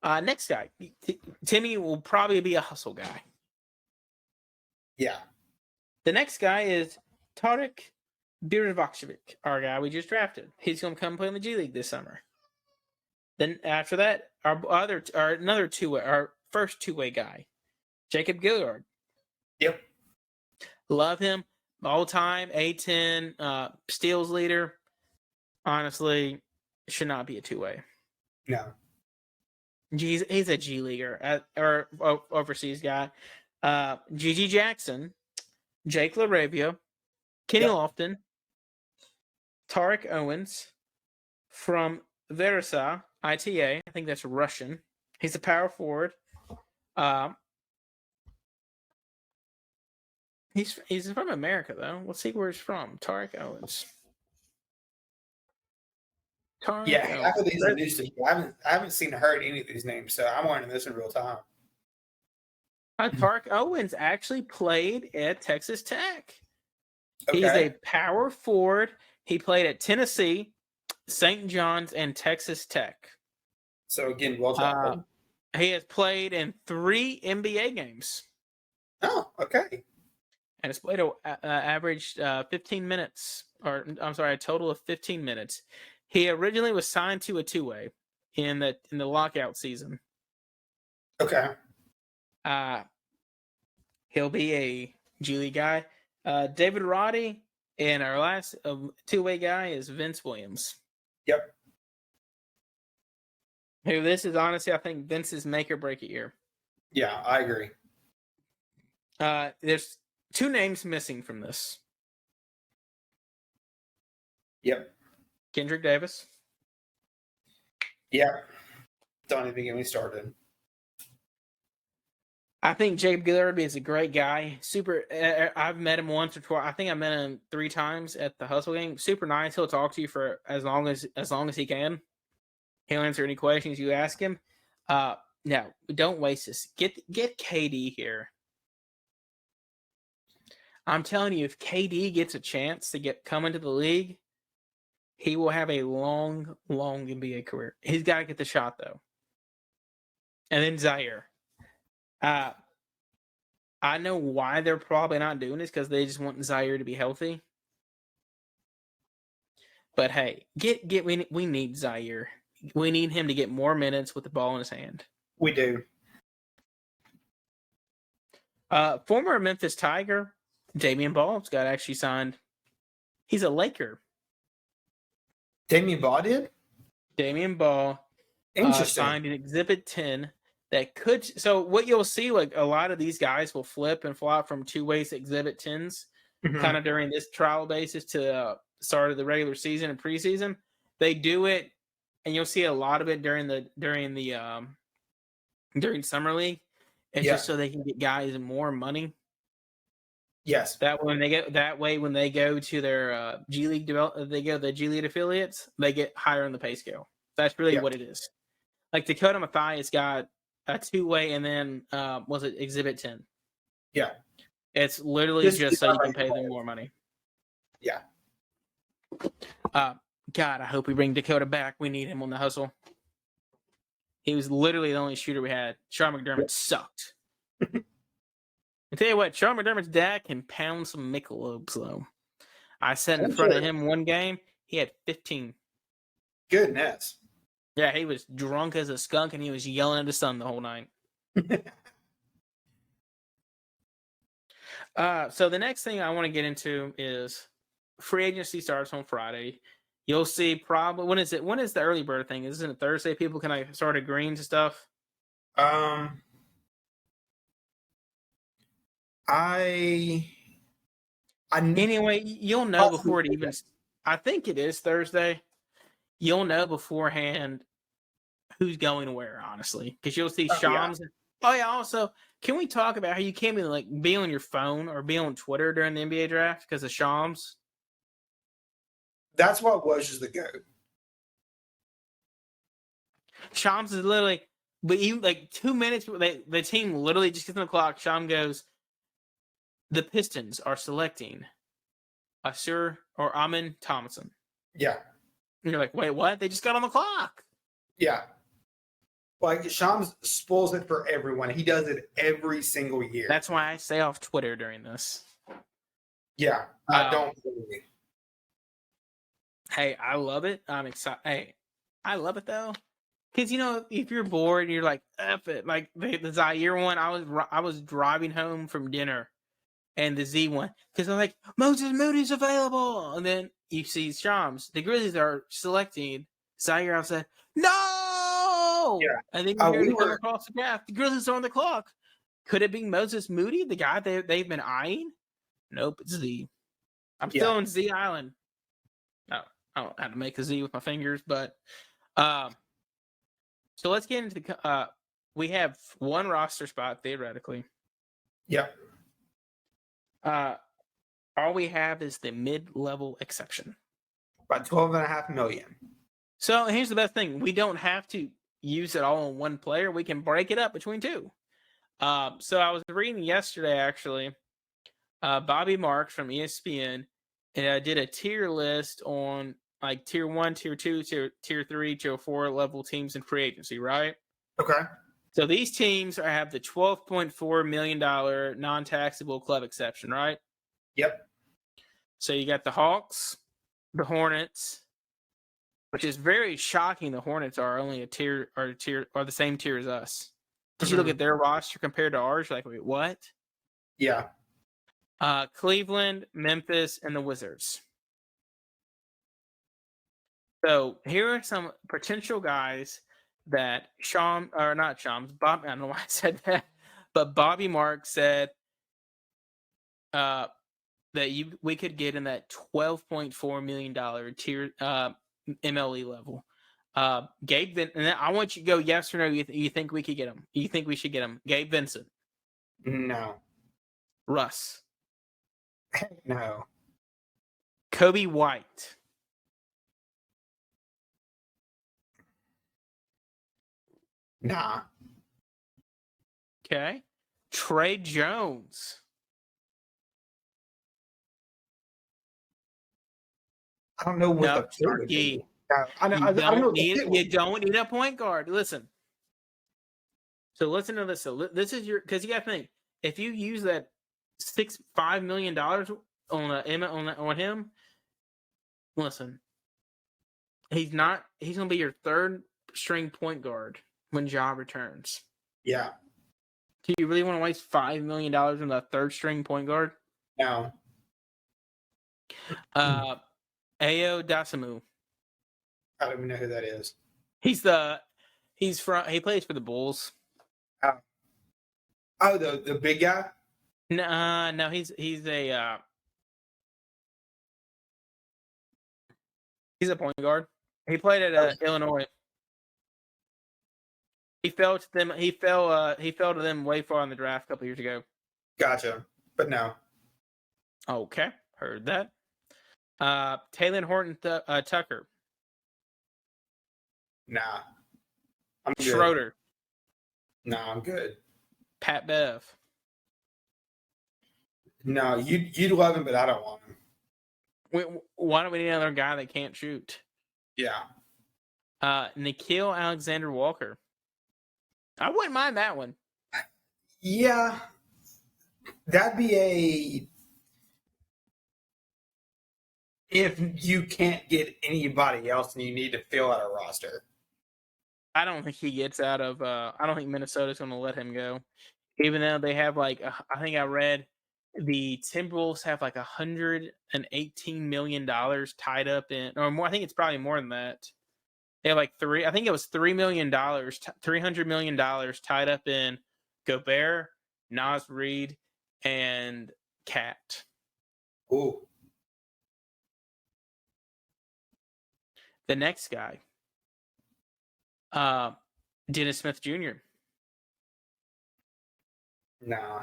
Next guy. Timmy will probably be a hustle guy. Yeah. The next guy is Tarek Birovacevic, our guy we just drafted. He's going to come play in the G League this summer. Then after that, our first two-way guy, Jacob Gilliard. Yep. Love him. All-time A10 steals leader. Honestly, should not be a two-way. No. He's a G leaguer or overseas guy. Gigi Jackson, Jake LaRavia, Kenny Lofton, Tarek Owens from Versa ITA. I think that's Russian. He's a power forward. He's from America though. Let's see where he's from. Tarek Owens. Half of these are new. I haven't seen or heard any of these names, so I'm learning this in real time. Tarek Owens actually played at Texas Tech. Okay. He's a power forward. He played at Tennessee, St. John's, and Texas Tech. So again, well done. He has played in 3 NBA games. Oh, okay. And has played averaged 15 minutes, or I'm sorry, a total of 15 minutes. He originally was signed to a two-way in the lockout season. Okay. He'll be a G League guy. David Roddy, and our last two-way guy is Vince Williams. Yep. Who this is honestly, I think Vince's make or break it year. Yeah, I agree. There's 2 names missing from this. Yep. Kendrick Davis. Yep. Don't even get me started. I think Jacob Gilliard is a great guy. Super. I've met him once or twice. I think I met him 3 times at the Hustle game. Super nice. He'll talk to you for as long as he can. He'll answer any questions you ask him. No, don't waste this. Get KD here. I'm telling you, if KD gets a chance to come into the league, he will have a long, long NBA career. He's got to get the shot though. And then Zaire. I know why they're probably not doing this because they just want Zaire to be healthy. But hey, we need Zaire. We need him to get more minutes with the ball in his hand. We do. Former Memphis Tiger, Damian Ball's got actually signed. He's a Laker. Damian Ball did? Damian Ball signed an Exhibit 10 that could. So what you'll see, like a lot of these guys will flip and flop from 2-ways to Exhibit 10s, kind of during this trial basis to start of the regular season and preseason. They do it, and you'll see a lot of it during summer league. It's just so they can get guys more money. Yes. That way when they go to their G League the G League affiliates, they get higher on the pay scale. That's really what it is. Like Dakota Mathias got a two-way, and then was it Exhibit 10? Yeah. It's literally just so you can pay them more money. Yeah. God, I hope we bring Dakota back. We need him on the hustle. He was literally the only shooter we had. Sean McDermott sucked. I tell you what, Sean McDermott's dad can pound some Michelobs, though. I sat in front of him one game. He had 15. Goodness. Yeah, he was drunk as a skunk, and he was yelling at his son the whole night. So the next thing I want to get into is free agency starts on Friday. You'll see probably when is it? When is the early bird thing? Isn't it Thursday? People can start agreeing to stuff. Anyway, you'll know before it even. I think it is Thursday. You'll know beforehand who's going where, honestly, because you'll see Shams. Yeah. Oh yeah. Also, can we talk about how you can't even be on your phone or be on Twitter during the NBA draft because of Shams? That's what was just the GOAT. Shams is literally, but even 2 minutes, the team literally just gets on the clock. Shams goes, the Pistons are selecting Asur or Amin Thompson. Yeah. And you're like, wait, what? They just got on the clock. Yeah. Shams spoils it for everyone. He does it every single year. That's why I stay off Twitter during this. Yeah. I don't believe. Hey, I love it. I'm excited. Hey, I love it though. Because, if you're bored and you're like, F it. Like the Zaire one, I was driving home from dinner and the Z one. Because I'm like, Moses Moody's available. And then you see Shams. The Grizzlies are selecting Zaire. I said, no! Yeah. And then you come across the graph. The Grizzlies are on the clock. Could it be Moses Moody, the guy they've been eyeing? Nope, it's Z. I'm still on Z Island. No, I don't have to make a Z with my fingers, but so let's get into the we have one roster spot theoretically. Yep. All we have is the mid-level exception. About $12.5 million. So here's the best thing. We don't have to use it all on one player. We can break it up between two. So I was reading yesterday, actually, Bobby Marks from ESPN did a tier list on tier 1, tier 2, tier 3, tier 4 level teams in free agency, right? Okay. So these teams have the $12.4 million non-taxable club exception, right? Yep. So you got the Hawks, the Hornets, which is very shocking. The Hornets are only a tier or the same tier as us. Did you look at their roster compared to ours? You're like, wait, what? Yeah. Cleveland, Memphis, and the Wizards. So here are some potential guys that Bob, I don't know why I said that, but Bobby Marks said that we could get in that $12.4 million tier MLE level. Gabe, and I want you to go yes or no. You think we could get him? You think we should get him? Gabe Vincent? No. Russ? No. Kobe White? Nah. Okay. Trey Jones? I don't know what the Starkey. You don't need a point guard. Listen. So listen to this. So this is because you got to think, if you use that $5 million on him, listen, he's going to be your third string point guard when Ja returns. Yeah. Do you really want to waste $5 million on the third string point guard? No. Ayo Dasamu. I don't even know who that is. He plays for the Bulls. Oh, the big guy? No, he's a point guard. He played at Illinois. He fell to them. He fell to them way far in the draft a couple years ago. Gotcha, but no. Okay, heard that. Taylor Horton Tucker. Nah, I'm good. Schroeder. Nah, I'm good. Pat Bev. No, you'd love him, but I don't want him. Why don't we need another guy that can't shoot? Yeah. Nikhil Alexander Walker. I wouldn't mind that one. Yeah. That'd be if you can't get anybody else and you need to fill out a roster. I don't think he gets out of. I don't think Minnesota's going to let him go, even though they have I think I read the Timberwolves have like $118 million tied up in, or more. I think it's probably more than that. They have like I think it was $3 million, $300 million tied up in Gobert, Naz Reid, and Cat. Ooh. The next guy, Dennis Smith Jr. Nah.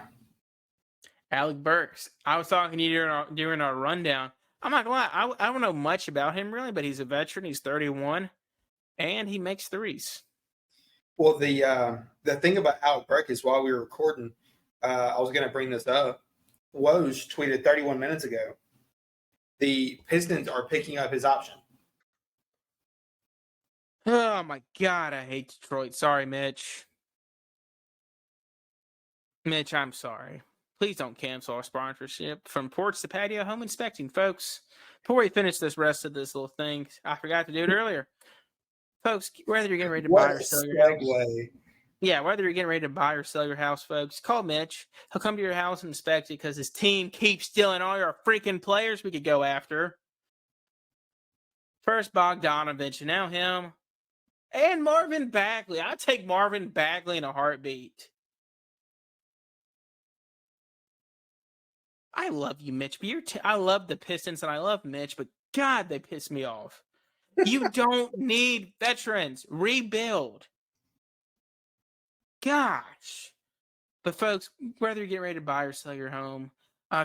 Alec Burks. I was talking to you during our rundown. I'm not gonna lie, I don't know much about him really, but he's a veteran. He's 31, and he makes threes. Well, the thing about Alec Burks is while we were recording, I was going to bring this up. Woj tweeted 31 minutes ago. The Pistons are picking up his option. Oh my God, I hate Detroit. Sorry, Mitch. Mitch, I'm sorry. Please don't cancel our sponsorship. From porch to patio, home inspecting, folks. Before we finish this rest of this little thing, I forgot to do it earlier. Folks, whether you're getting ready to buy or sell your house. Yeah, whether you're getting ready to buy or sell your house, folks, call Mitch. He'll come to your house and inspect it because his team keeps stealing all your freaking players we could go after. First Bogdanovich, and now him. And Marvin Bagley. I'd take Marvin Bagley in a heartbeat. I love you, Mitch. But I love the Pistons and I love Mitch, but God, they piss me off. You don't need veterans. Rebuild. Gosh. But folks, whether you're getting ready to buy or sell your home,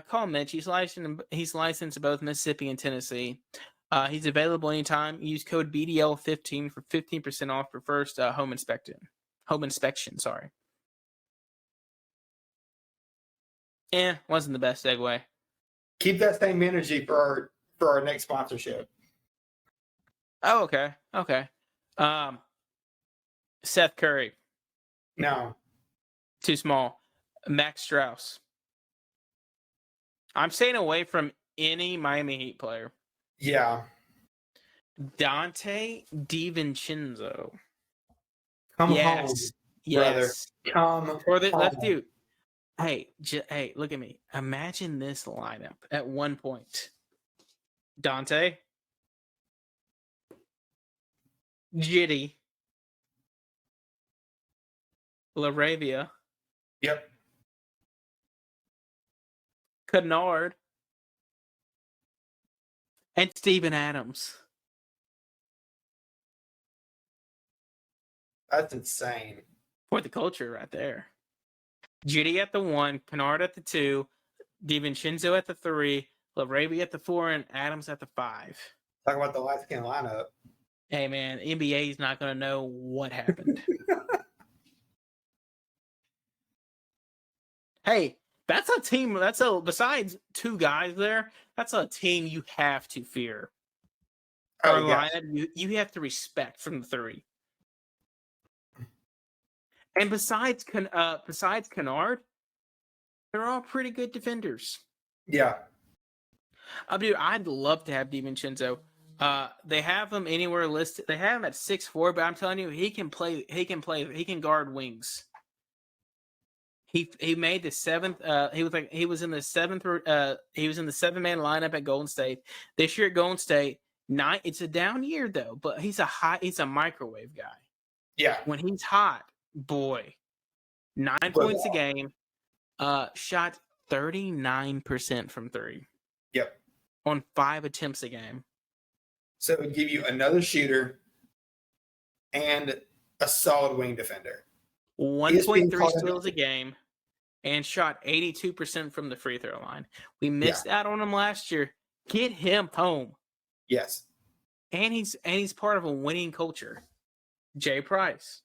call Mitch. He's licensed in both Mississippi and Tennessee. He's available anytime. Use code BDL15 for 15% off your first home inspection. Sorry. Wasn't the best segue. Keep that same energy for our next sponsorship. Oh, okay. Seth Curry. No. Too small. Max Strauss. I'm staying away from any Miami Heat player. Yeah. Dante DiVincenzo. Come home, brother. Come or the home. left dude. Hey, look at me. Imagine this lineup at one point. Dante. Jitty. LaRavia. Yep. Kennard. And Steven Adams. That's insane. For the culture right there. Jitty at the 1, Kennard at the 2, DiVincenzo at the 3, LaRavia at the 4, and Adams at the 5. Talk about the light skin lineup. Hey, man, NBA is not going to know what happened. Hey, that's a team. Besides two guys there, that's a team you have to fear. Oh, yeah. You have to respect from the 3. And besides Kennard, they're all pretty good defenders. Yeah. Dude, I'd love to have DiVincenzo. They have him anywhere listed. They have him at 6'4", but I'm telling you, he can play. He can guard wings. He made the 7th. He was in the 7th. He was in the 7-man lineup at Golden State this year at Golden State. It's a down year though, but he's a microwave guy. Yeah. When he's hot, boy, 9 points a game. Shot 39% from 3. Yep. On 5 attempts a game. So it would give you another shooter and a solid wing defender. 1.3 steals a game and shot 82% from the free throw line. We missed out on him last year. Get him home. Yes. And he's part of a winning culture. Jay Price.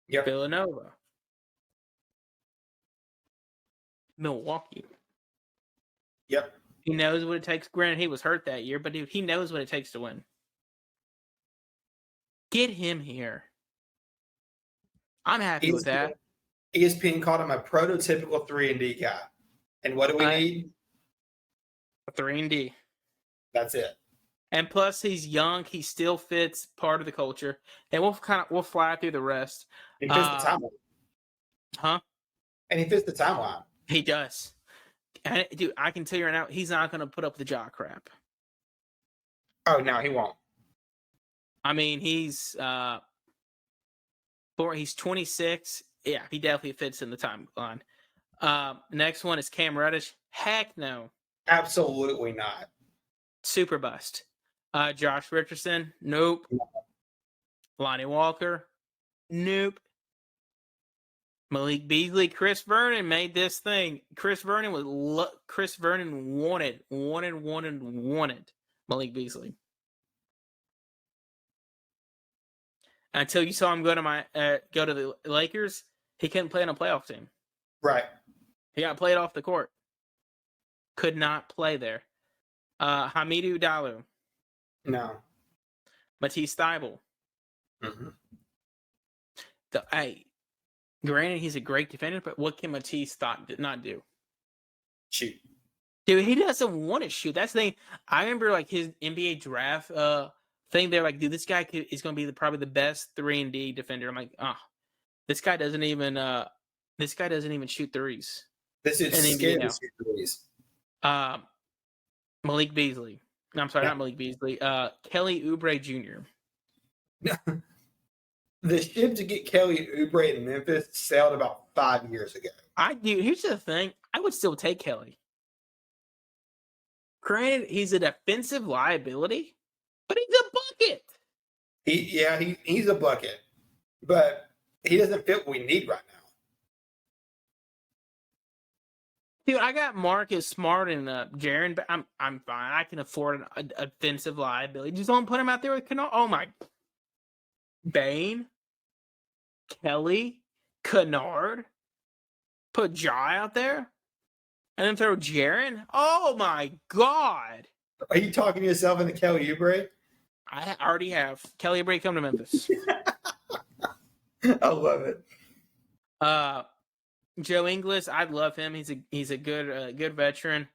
Yep. Villanova. Milwaukee. Yep. He knows what it takes. Granted, he was hurt that year, but dude, he knows what it takes to win. Get him here. I'm happy with that. ESPN called him a prototypical 3-and-D guy. And what do we need? A 3-and-D. That's it. And plus, he's young. He still fits part of the culture. And we'll fly through the rest. He fits the timeline. Huh? And he fits the timeline. He does. And, dude, I can tell you right now, he's not going to put up the jaw crap. Oh, no, he won't. I mean, he's 26. Yeah, he definitely fits in the timeline. Next one is Cam Reddish. Heck no. Absolutely not. Super bust. Josh Richardson. Nope. Lonnie Walker. Nope. Malik Beasley. Chris Vernon made this thing. Chris Vernon wanted Malik Beasley. Until you saw him go to the Lakers, he couldn't play on a playoff team. Right. He got played off the court. Could not play there. Hamidou Diallo. No. Matisse Thybulle. Mm-hmm. Granted, he's a great defender, but what can Matisse not do? Shoot. Dude, he doesn't want to shoot. That's the thing. I remember like his NBA draft thing. They're like, dude, this guy is going to be probably the best 3-and-D defender. I'm like, this guy doesn't even shoot threes. This is scared to shoot threes. Malik Beasley. No, I'm sorry, not Malik Beasley. Kelly Oubre Jr. The ship to get Kelly Oubre in Memphis sailed about 5 years ago. Here's the thing. I would still take Kelly. Granted, he's a defensive liability, but he's a bucket. He's a bucket, but he doesn't fit what we need right now. Dude, I got Marcus Smart and Jaren, but I'm fine. I can afford an offensive liability. Just don't put him out there with Kennard. Oh my. Bane, Kelly, Kennard, put Jai out there, and then throw Jaren. Oh my God! Are you talking yourself into Kelly Oubre? I already have Kelly Oubre come to Memphis. I love it. Joe Ingles, I love him. He's a good veteran.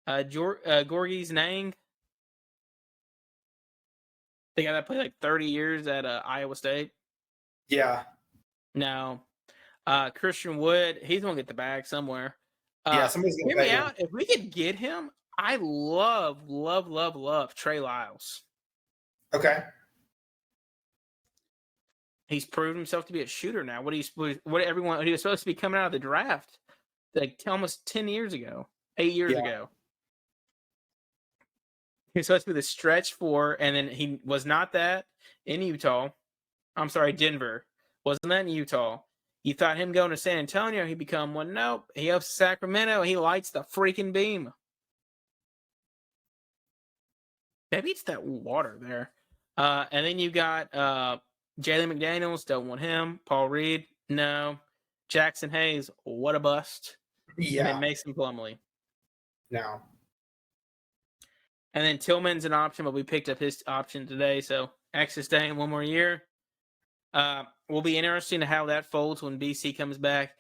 Gorgie's Nang. The guy that played like 30 years at Iowa State. Yeah. No. Christian Wood, he's going to get the bag somewhere. Somebody's going to hear me out. If we could get him, I love Trey Lyles. Okay. He's proven himself to be a shooter now. He was supposed to be coming out of the draft like almost 10 years ago, 8 years ago. He was supposed to be the stretch 4, and then he was not that in Utah. I'm sorry, Denver. Wasn't that in Utah? You thought him going to San Antonio, he'd become one. Nope. He goes to Sacramento, he lights the freaking beam. Maybe it's that water there. And then you got Jalen McDaniels, don't want him. Paul Reed, no. Jackson Hayes, what a bust. Yeah. And then Mason Plumlee. No. And then Tillman's an option, but we picked up his option today. So X is staying 1 more year. Will be interesting to how that folds when BC comes back.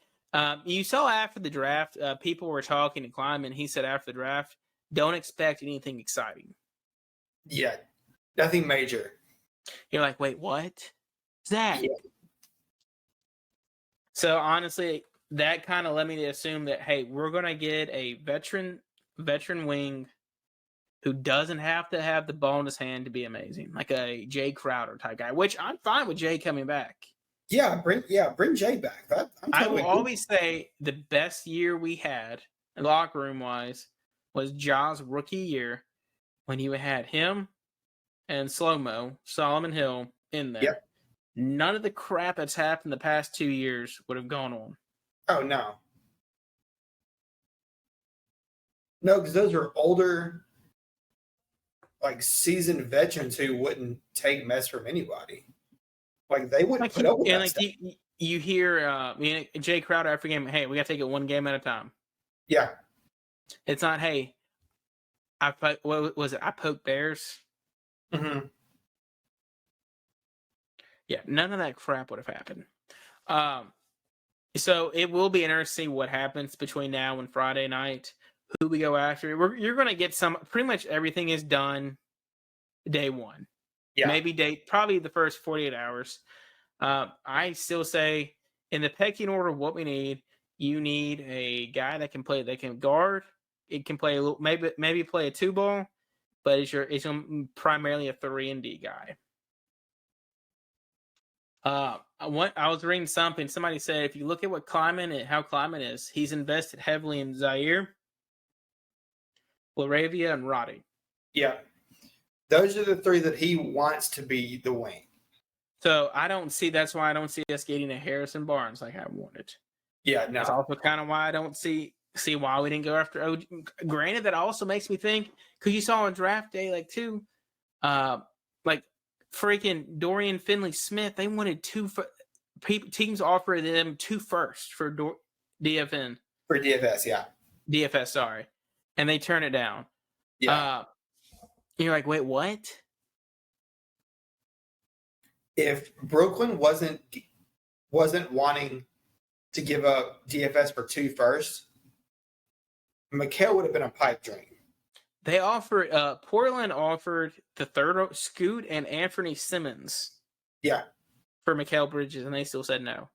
You saw after the draft, people were talking to Kleiman. He said after the draft, don't expect anything exciting. Yeah. Nothing major. You're like, wait, what? Zach. Yeah. So honestly, that kind of led me to assume that, hey, we're going to get a veteran wing who doesn't have to have the ball in his hand to be amazing, like a Jay Crowder type guy, which I'm fine with Jay coming back. Yeah, bring Jay back. I will always say the best year we had, locker room wise, was Ja's rookie year when you had him and Slow-Mo, Solomon Hill in there. Yep. None of the crap that's happened the past 2 years would have gone on. Oh, no. No, because those are older, like seasoned veterans who wouldn't take mess from anybody. Like they wouldn't put up with that stuff. You hear Jay Crowder after game, hey, we got to take it one game at a time. Yeah. It's not, hey, what was it? I poked bears. Mm-hmm. Yeah, none of that crap would have happened. So it will be interesting to see what happens between now and Friday night. Who we go after. You're going to get pretty much everything is done day one. Yeah. Probably the first 48 hours. I still say in the pecking order of what we need, you need a guy that can guard. It can play a little, maybe play a 2-ball, but it's primarily a 3-and-D guy. I was reading something. Somebody said if you look at how Kleiman is, he's invested heavily in Zaire, Laravia, and Roddy. Yeah, those are the three that he wants to be the wing. So that's why I don't see us getting a Harrison Barnes like I wanted. Yeah, no. That's also kind of why I don't see why we didn't go after OG. Granted, that also makes me think, because you saw on draft day, freaking Dorian Finley-Smith, they wanted teams offered them 2 firsts for DFN. For DFS, yeah. DFS, sorry. And they turn it down. Yeah. You're like, wait, what? If Brooklyn wasn't wanting to give up DFS for 2 firsts, Mikal would have been a pipe dream. They offered Portland offered the third Scoot and Anthony Simmons. Yeah. For Mikal Bridges, and they still said no.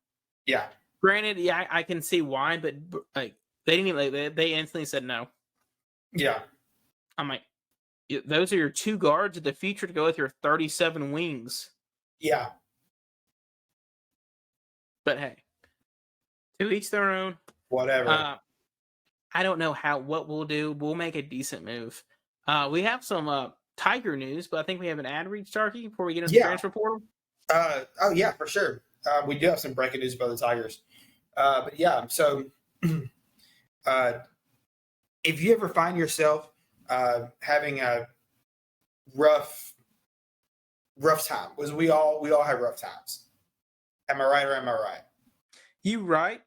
Yeah. Granted, yeah, I can see why, but they didn't even they instantly said no. Yeah. I'm like, those are your 2 guards of the future to go with your 37 wings. Yeah. But hey, to each their own. Whatever. I don't know what we'll do. We'll make a decent move. We have some Tiger news, but I think we have an ad read, Starkey, before we get into the transfer portal. Oh yeah, for sure. We do have some breaking news about the Tigers. But yeah, so if you ever find yourself having a rough time, because we all have rough times. Am I right or am I right? You right.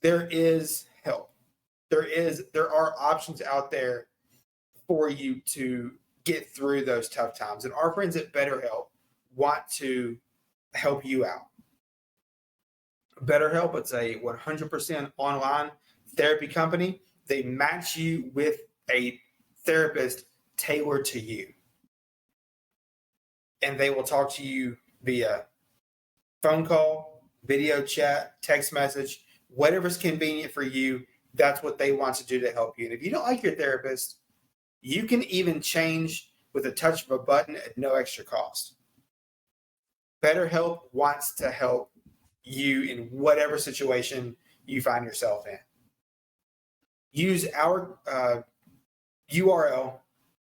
There is help. There are options out there for you to get through those tough times. And our friends at BetterHelp want to help you out. BetterHelp, it's a 100% online therapy company. They match you with a therapist tailored to you. And they will talk to you via phone call, video chat, text message, whatever's convenient for you. That's what they want to do to help you. And if you don't like your therapist, you can even change with a touch of a button at no extra cost. BetterHelp wants to help you in whatever situation you find yourself in. Use our URL,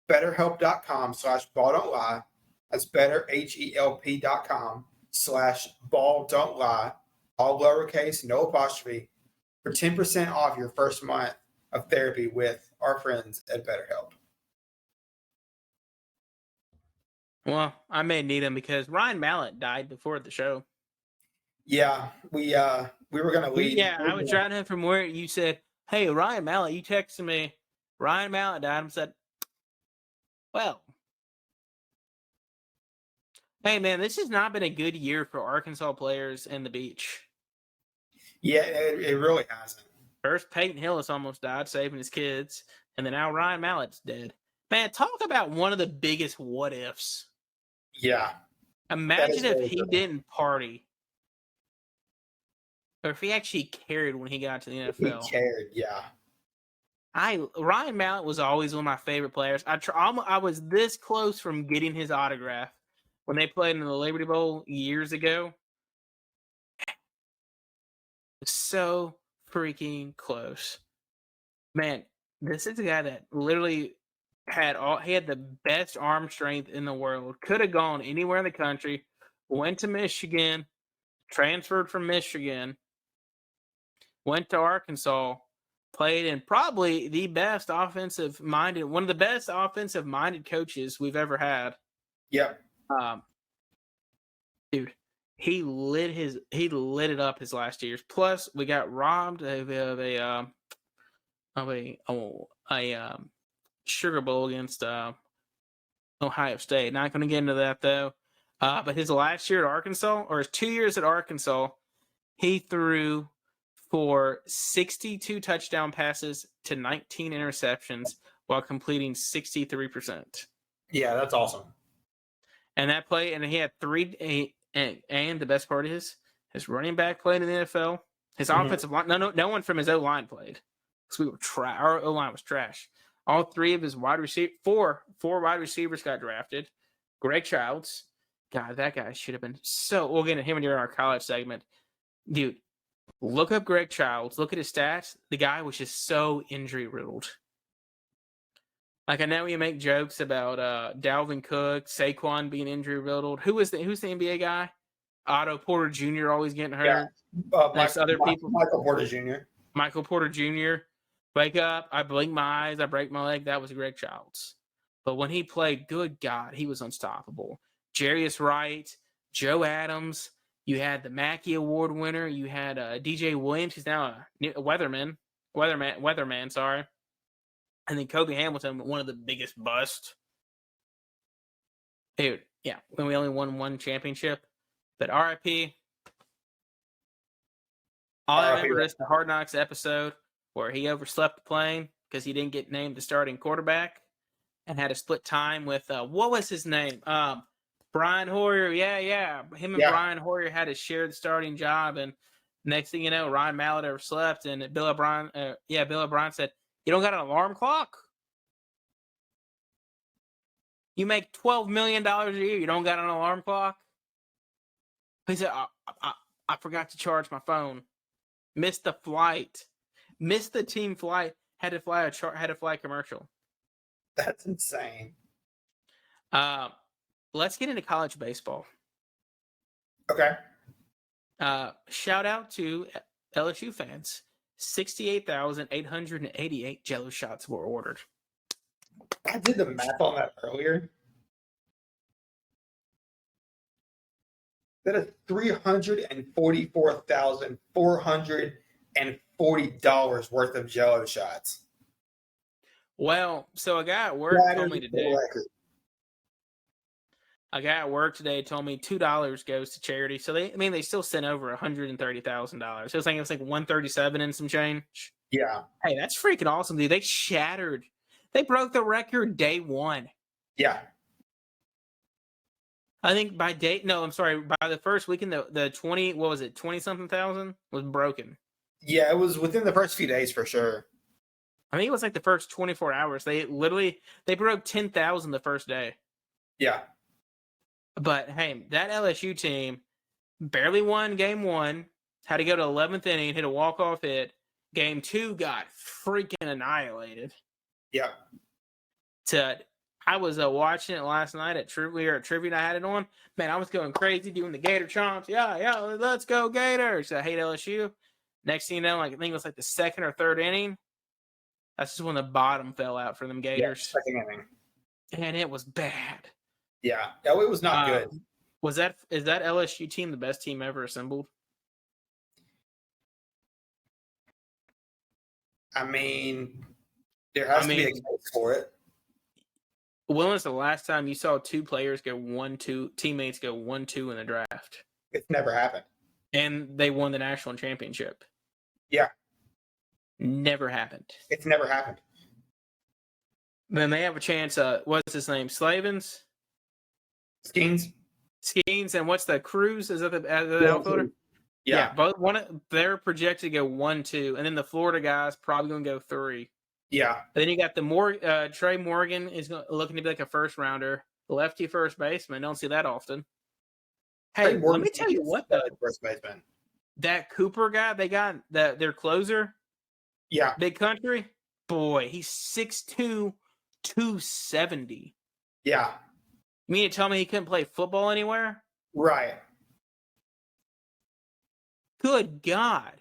betterhelp.com/balldon'tlie. That's betterhelp.com/balldon'tlie, all lowercase, no apostrophe, for 10% off your first month of therapy with our friends at BetterHelp. Well, I may need him because Ryan Mallett died before the show. Yeah, we were gonna leave. Yeah, I was driving home from where you said, "Hey, Ryan Mallett," you texted me. Ryan Mallett died. I said, "Well, hey man, this has not been a good year for Arkansas players and the beach." Yeah, it really hasn't. First, Peyton Hillis almost died, saving his kids, and then now Ryan Mallett's dead. Man, talk about one of the biggest what ifs. Yeah. Imagine if he didn't party. Or if he actually cared when he got to the NFL. He cared, yeah. Ryan Mallett was always one of my favorite players. I was this close from getting his autograph when they played in the Liberty Bowl years ago. So freaking close. Man, this is a guy that literally he had the best arm strength in the world. Could have gone anywhere in the country. Went to Michigan, transferred from Michigan, went to Arkansas, played in probably one of the best offensive-minded coaches we've ever had. Yep. Dude, he lit it up his last 2 years. Plus, we got robbed of a Sugar Bowl against Ohio State. Not going to get into that though. But his last year at Arkansas, or his 2 years at Arkansas, he threw for 62 touchdown passes to 19 interceptions while completing 63%. Yeah, that's awesome. And that play, and he had and the best part is his running back played in the NFL. His offensive line, no one from his O line played because we were our O line was trash. All three of his four wide receivers got drafted. Greg Childs, God, that guy should have been so. We'll get into him during our college segment, dude. Look up Greg Childs. Look at his stats. The guy was just so injury riddled. Like, I know you make jokes about Dalvin Cook, Saquon being injury riddled. Who's the NBA guy? Otto Porter Jr. always getting hurt. Yeah. Michael Porter Jr. Michael Porter Jr. Wake up. I blink my eyes. I break my leg. That was Greg Childs. But when he played, good God, he was unstoppable. Jarius Wright, Joe Adams. You had the Mackey Award winner. You had DJ Williams, who's now a weatherman. Sorry. And then Kobe Hamilton, one of the biggest busts. Dude, yeah, when we only won one championship. But RIP. All I remember is the Hard Knocks episode where he overslept the plane because he didn't get named the starting quarterback and had to split time with, what was his name? Brian Hoyer. Yeah. Him and Brian Hoyer had to share the starting job. And next thing you know, Ryan Mallett overslept. And Bill O'Brien said, "You don't got an alarm clock? You make $12 million a year. You don't got an alarm clock?" He said, I forgot to charge my phone. Missed the flight. Missed the team flight. Had to fly a commercial. That's insane. Let's get into college baseball. Okay. Shout out to LSU fans. 68,888 Jello shots were ordered. I did the math on that earlier. That is $344,440 worth of Jello shots. Well, so a guy at work told me today. A guy at work today told me $2 goes to charity. So they still sent over $130,000. So it was like 137 and some change. Yeah. Hey, that's freaking awesome, dude. They broke the record day one. Yeah. I think by the first weekend, the 20-something thousand was broken. Yeah, it was within the first few days for sure. I think it was like the first 24 hours. They broke 10,000 the first day. Yeah. But hey, that LSU team barely won game one, had to go to 11th inning, hit a walk-off hit. Game two got freaking annihilated. Yeah. I was watching it last night at Trivia. I had it on. Man, I was going crazy doing the Gator chomps. Yeah, let's go Gators. I hate LSU. Next thing you know, I think it was like the second or third inning. That's just when the bottom fell out for them Gators. Yeah, second inning. And it was bad. Yeah, it was not good. Is that LSU team the best team ever assembled? I mean, there has to be a case for it. When was the last time you saw two teammates go 1-2 in the draft? It's never happened. And they won the national championship. Yeah. Never happened. It's never happened. Then they have a chance. What's his name? Slavens? Skeens, and what's the Cruz? Is that the outfielder? Yeah, both they're projected to go 1-2, and then the Florida guy's probably going to go 3. Yeah. And then you got the Trey Morgan is looking to be like a first rounder, lefty first baseman. Don't see that often. Hey, let me tell you what though. First baseman. That Cooper guy, they got their closer. Yeah. Big Country. Boy, he's 6'2", 270. Yeah. You mean to tell me he couldn't play football anywhere? Right. Good God.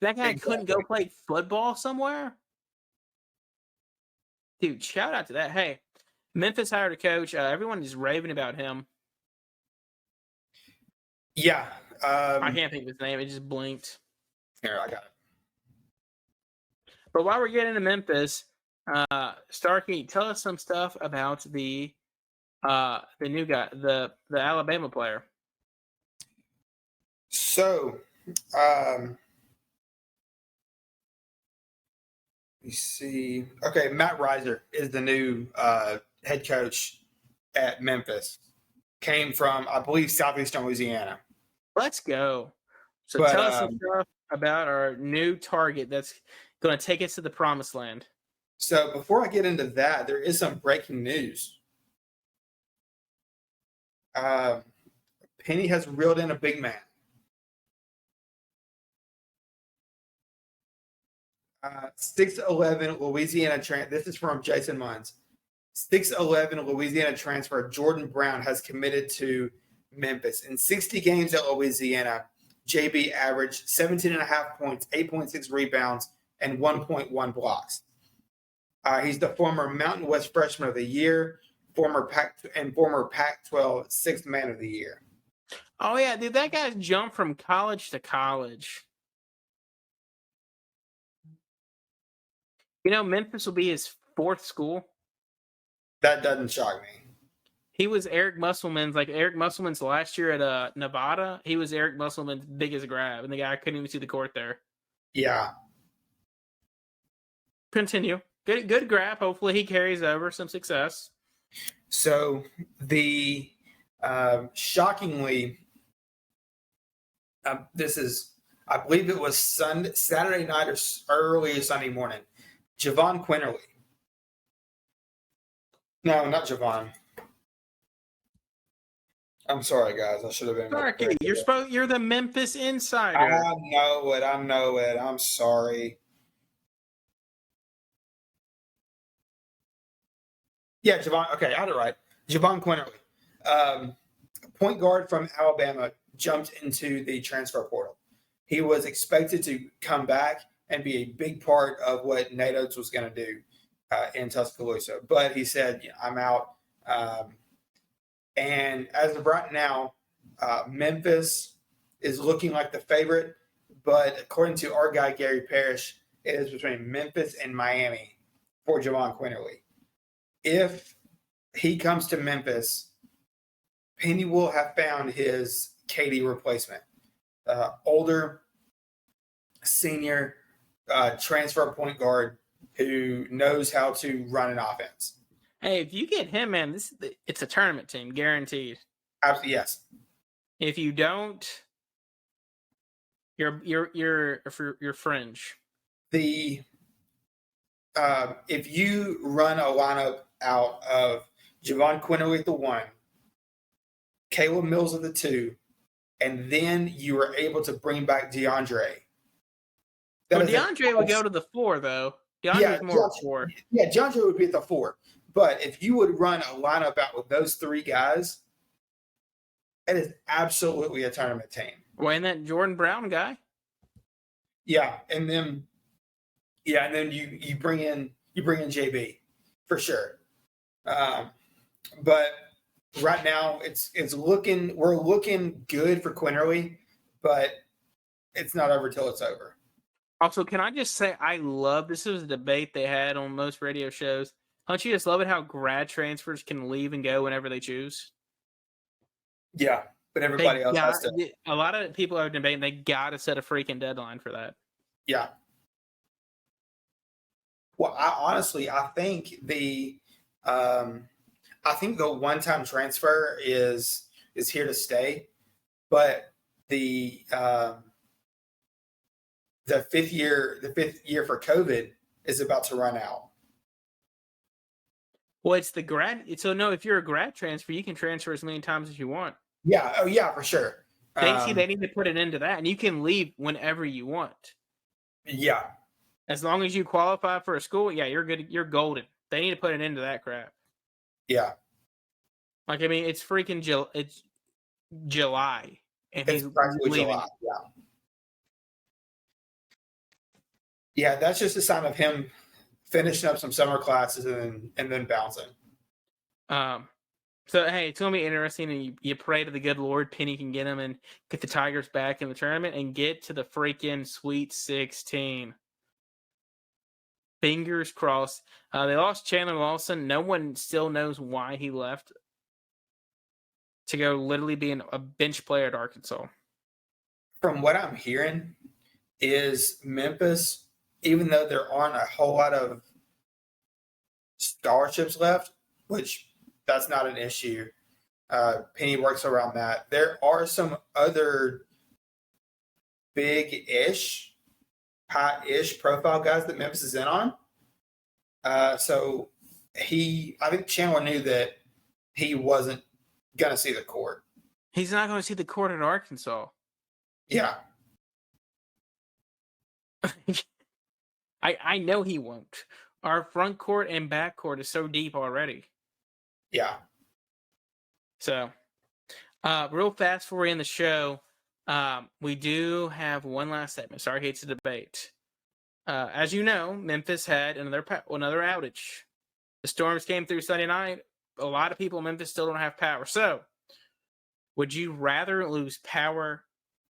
That guy couldn't go play football somewhere? Dude, shout out to that. Hey, Memphis hired a coach. Everyone is raving about him. Yeah. I can't think of his name. It just blinked. Here, I got it. But while we're getting to Memphis, Starkey, tell us some stuff about the new guy, the Alabama player. So, you see. Okay, Matt Reiser is the new head coach at Memphis. Came from, I believe, southeastern Louisiana. Let's go. So But tell us some stuff about our new target that's going to take us to the promised land. So before I get into that, there is some breaking news. Penny has reeled in a big man. 6'11" Louisiana this is from Jason Munns. 6'11" Louisiana transfer Jordan Brown has committed to Memphis. In 60 games at Louisiana, JB averaged 17.5 points, 8.6 rebounds, and 1.1 blocks. He's the former Mountain West Freshman of the Year, former Pac-12 Sixth Man of the Year. Oh yeah, dude, that guy's jumped from college to college. You know, Memphis will be his fourth school. That doesn't shock me. He was Eric Musselman's last year at Nevada. He was Eric Musselman's biggest grab, and the guy couldn't even see the court there. Yeah. Continue. Good grab. Hopefully he carries over some success. So the shockingly, this is, I believe it was Saturday night or early Sunday morning. Javon Quinterly. No, not Javon. I'm sorry, guys. I should have been. Starkey, you're the Memphis insider. I know it. I'm sorry. Yeah, Javon. Okay, I had it right. Javon Quinterly, point guard from Alabama, jumped into the transfer portal. He was expected to come back and be a big part of what Nate Oates was going to do in Tuscaloosa, but he said, "I'm out." And as of right now, Memphis is looking like the favorite, but according to our guy Gary Parrish, it is between Memphis and Miami for Javon Quinterly. If he comes to Memphis, Penny will have found his KD replacement. Older, senior, transfer point guard who knows how to run an offense. Hey, if you get him, man, it's a tournament team, guaranteed. Absolutely, yes. If you don't, you're fringe. If you run a lineup out of Javon Quinterly at the 1, Caleb Mills at the 2, and then you were able to bring back DeAndre. But DeAndre would go to the 4, though. DeAndre's more of a 4. Yeah, DeAndre would be at the 4. But if you would run a lineup out with those 3 guys, it is absolutely a tournament team. Well, and that Jordan Brown guy. Yeah, and then you bring in JB for sure. But right now we're looking good for Quinterly, but it's not over till it's over. Also, can I just say I love this is a debate they had on most radio shows. Don't you just love it how grad transfers can leave and go whenever they choose? Yeah, but everybody else has to. A lot of people are debating they got to set a freaking deadline for that. Yeah. Well, I think the one-time transfer is here to stay, but the fifth year for COVID is about to run out. Well, it's the grad. So no, if you're a grad transfer, you can transfer as many times as you want. Yeah. Oh, yeah, for sure. They need to put an end to that, and you can leave whenever you want. Yeah. As long as you qualify for a school, yeah, you're good. You're golden. They need to put an end to that crap. Yeah. Like, I mean, it's freaking it's July, and it's practically July. Yeah. Yeah, that's just a sign of him finishing up some summer classes and then bouncing. So, hey, it's going to be interesting. And you pray to the good Lord Penny can get them and get the Tigers back in the tournament and get to the freaking Sweet 16. Fingers crossed. They lost Chandler Lawson. No one still knows why he left to go literally being a bench player at Arkansas. From what I'm hearing, is Memphis, even though there aren't a whole lot of scholarships left, which that's not an issue. Penny works around that. There are some other big-ish, high-ish profile guys that Memphis is in on. So I think Chandler knew that he wasn't going to see the court. He's not going to see the court at Arkansas. Yeah. I know he won't. Our front court and back court is so deep already. Yeah. So, real fast before we end the show, we do have one last segment. Sorry, hates the debate. As you know, Memphis had another outage. The storms came through Sunday night. A lot of people in Memphis still don't have power. So, would you rather lose power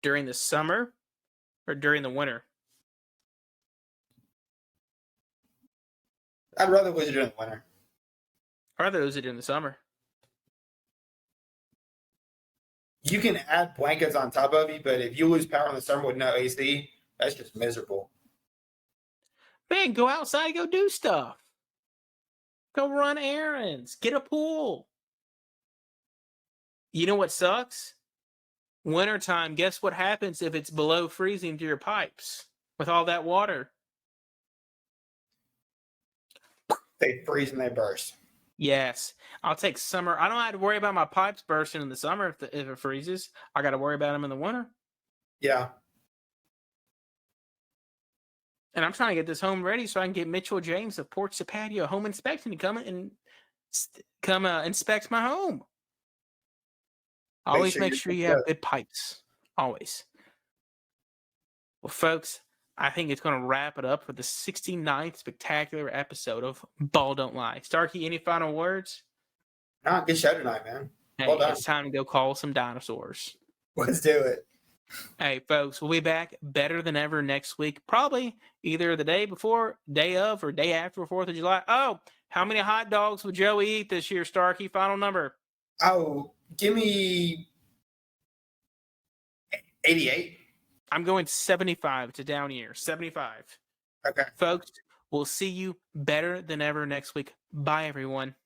during the summer or during the winter? I'd rather lose it during the winter. I'd rather lose it during the summer. You can add blankets on top of you, but if you lose power in the summer with no AC, that's just miserable. Man, go outside, go do stuff. Go run errands. Get a pool. You know what sucks? Wintertime, guess what happens if it's below freezing to your pipes with all that water? They freeze and they burst. Yes. I'll take summer. I don't have to worry about my pipes bursting in the summer if it freezes. I got to worry about them in the winter. Yeah. And I'm trying to get this home ready so I can get Mitchell James of Porch to Patio home inspection to come and inspect my home. Always make sure you have good pipes. Always. Well, folks, I think it's going to wrap it up for the 69th spectacular episode of Ball Don't Lie. Starkey, any final words? Nah, good show tonight, man. Hey, well done. It's time to go call some dinosaurs. Let's do it. Hey, folks, we'll be back better than ever next week. Probably either the day before, day of, or day after 4th of July. Oh, how many hot dogs would Joey eat this year, Starkey? Final number. Oh, give me 88. I'm going 75. It's a down year. 75. Okay. Folks, we'll see you better than ever next week. Bye, everyone.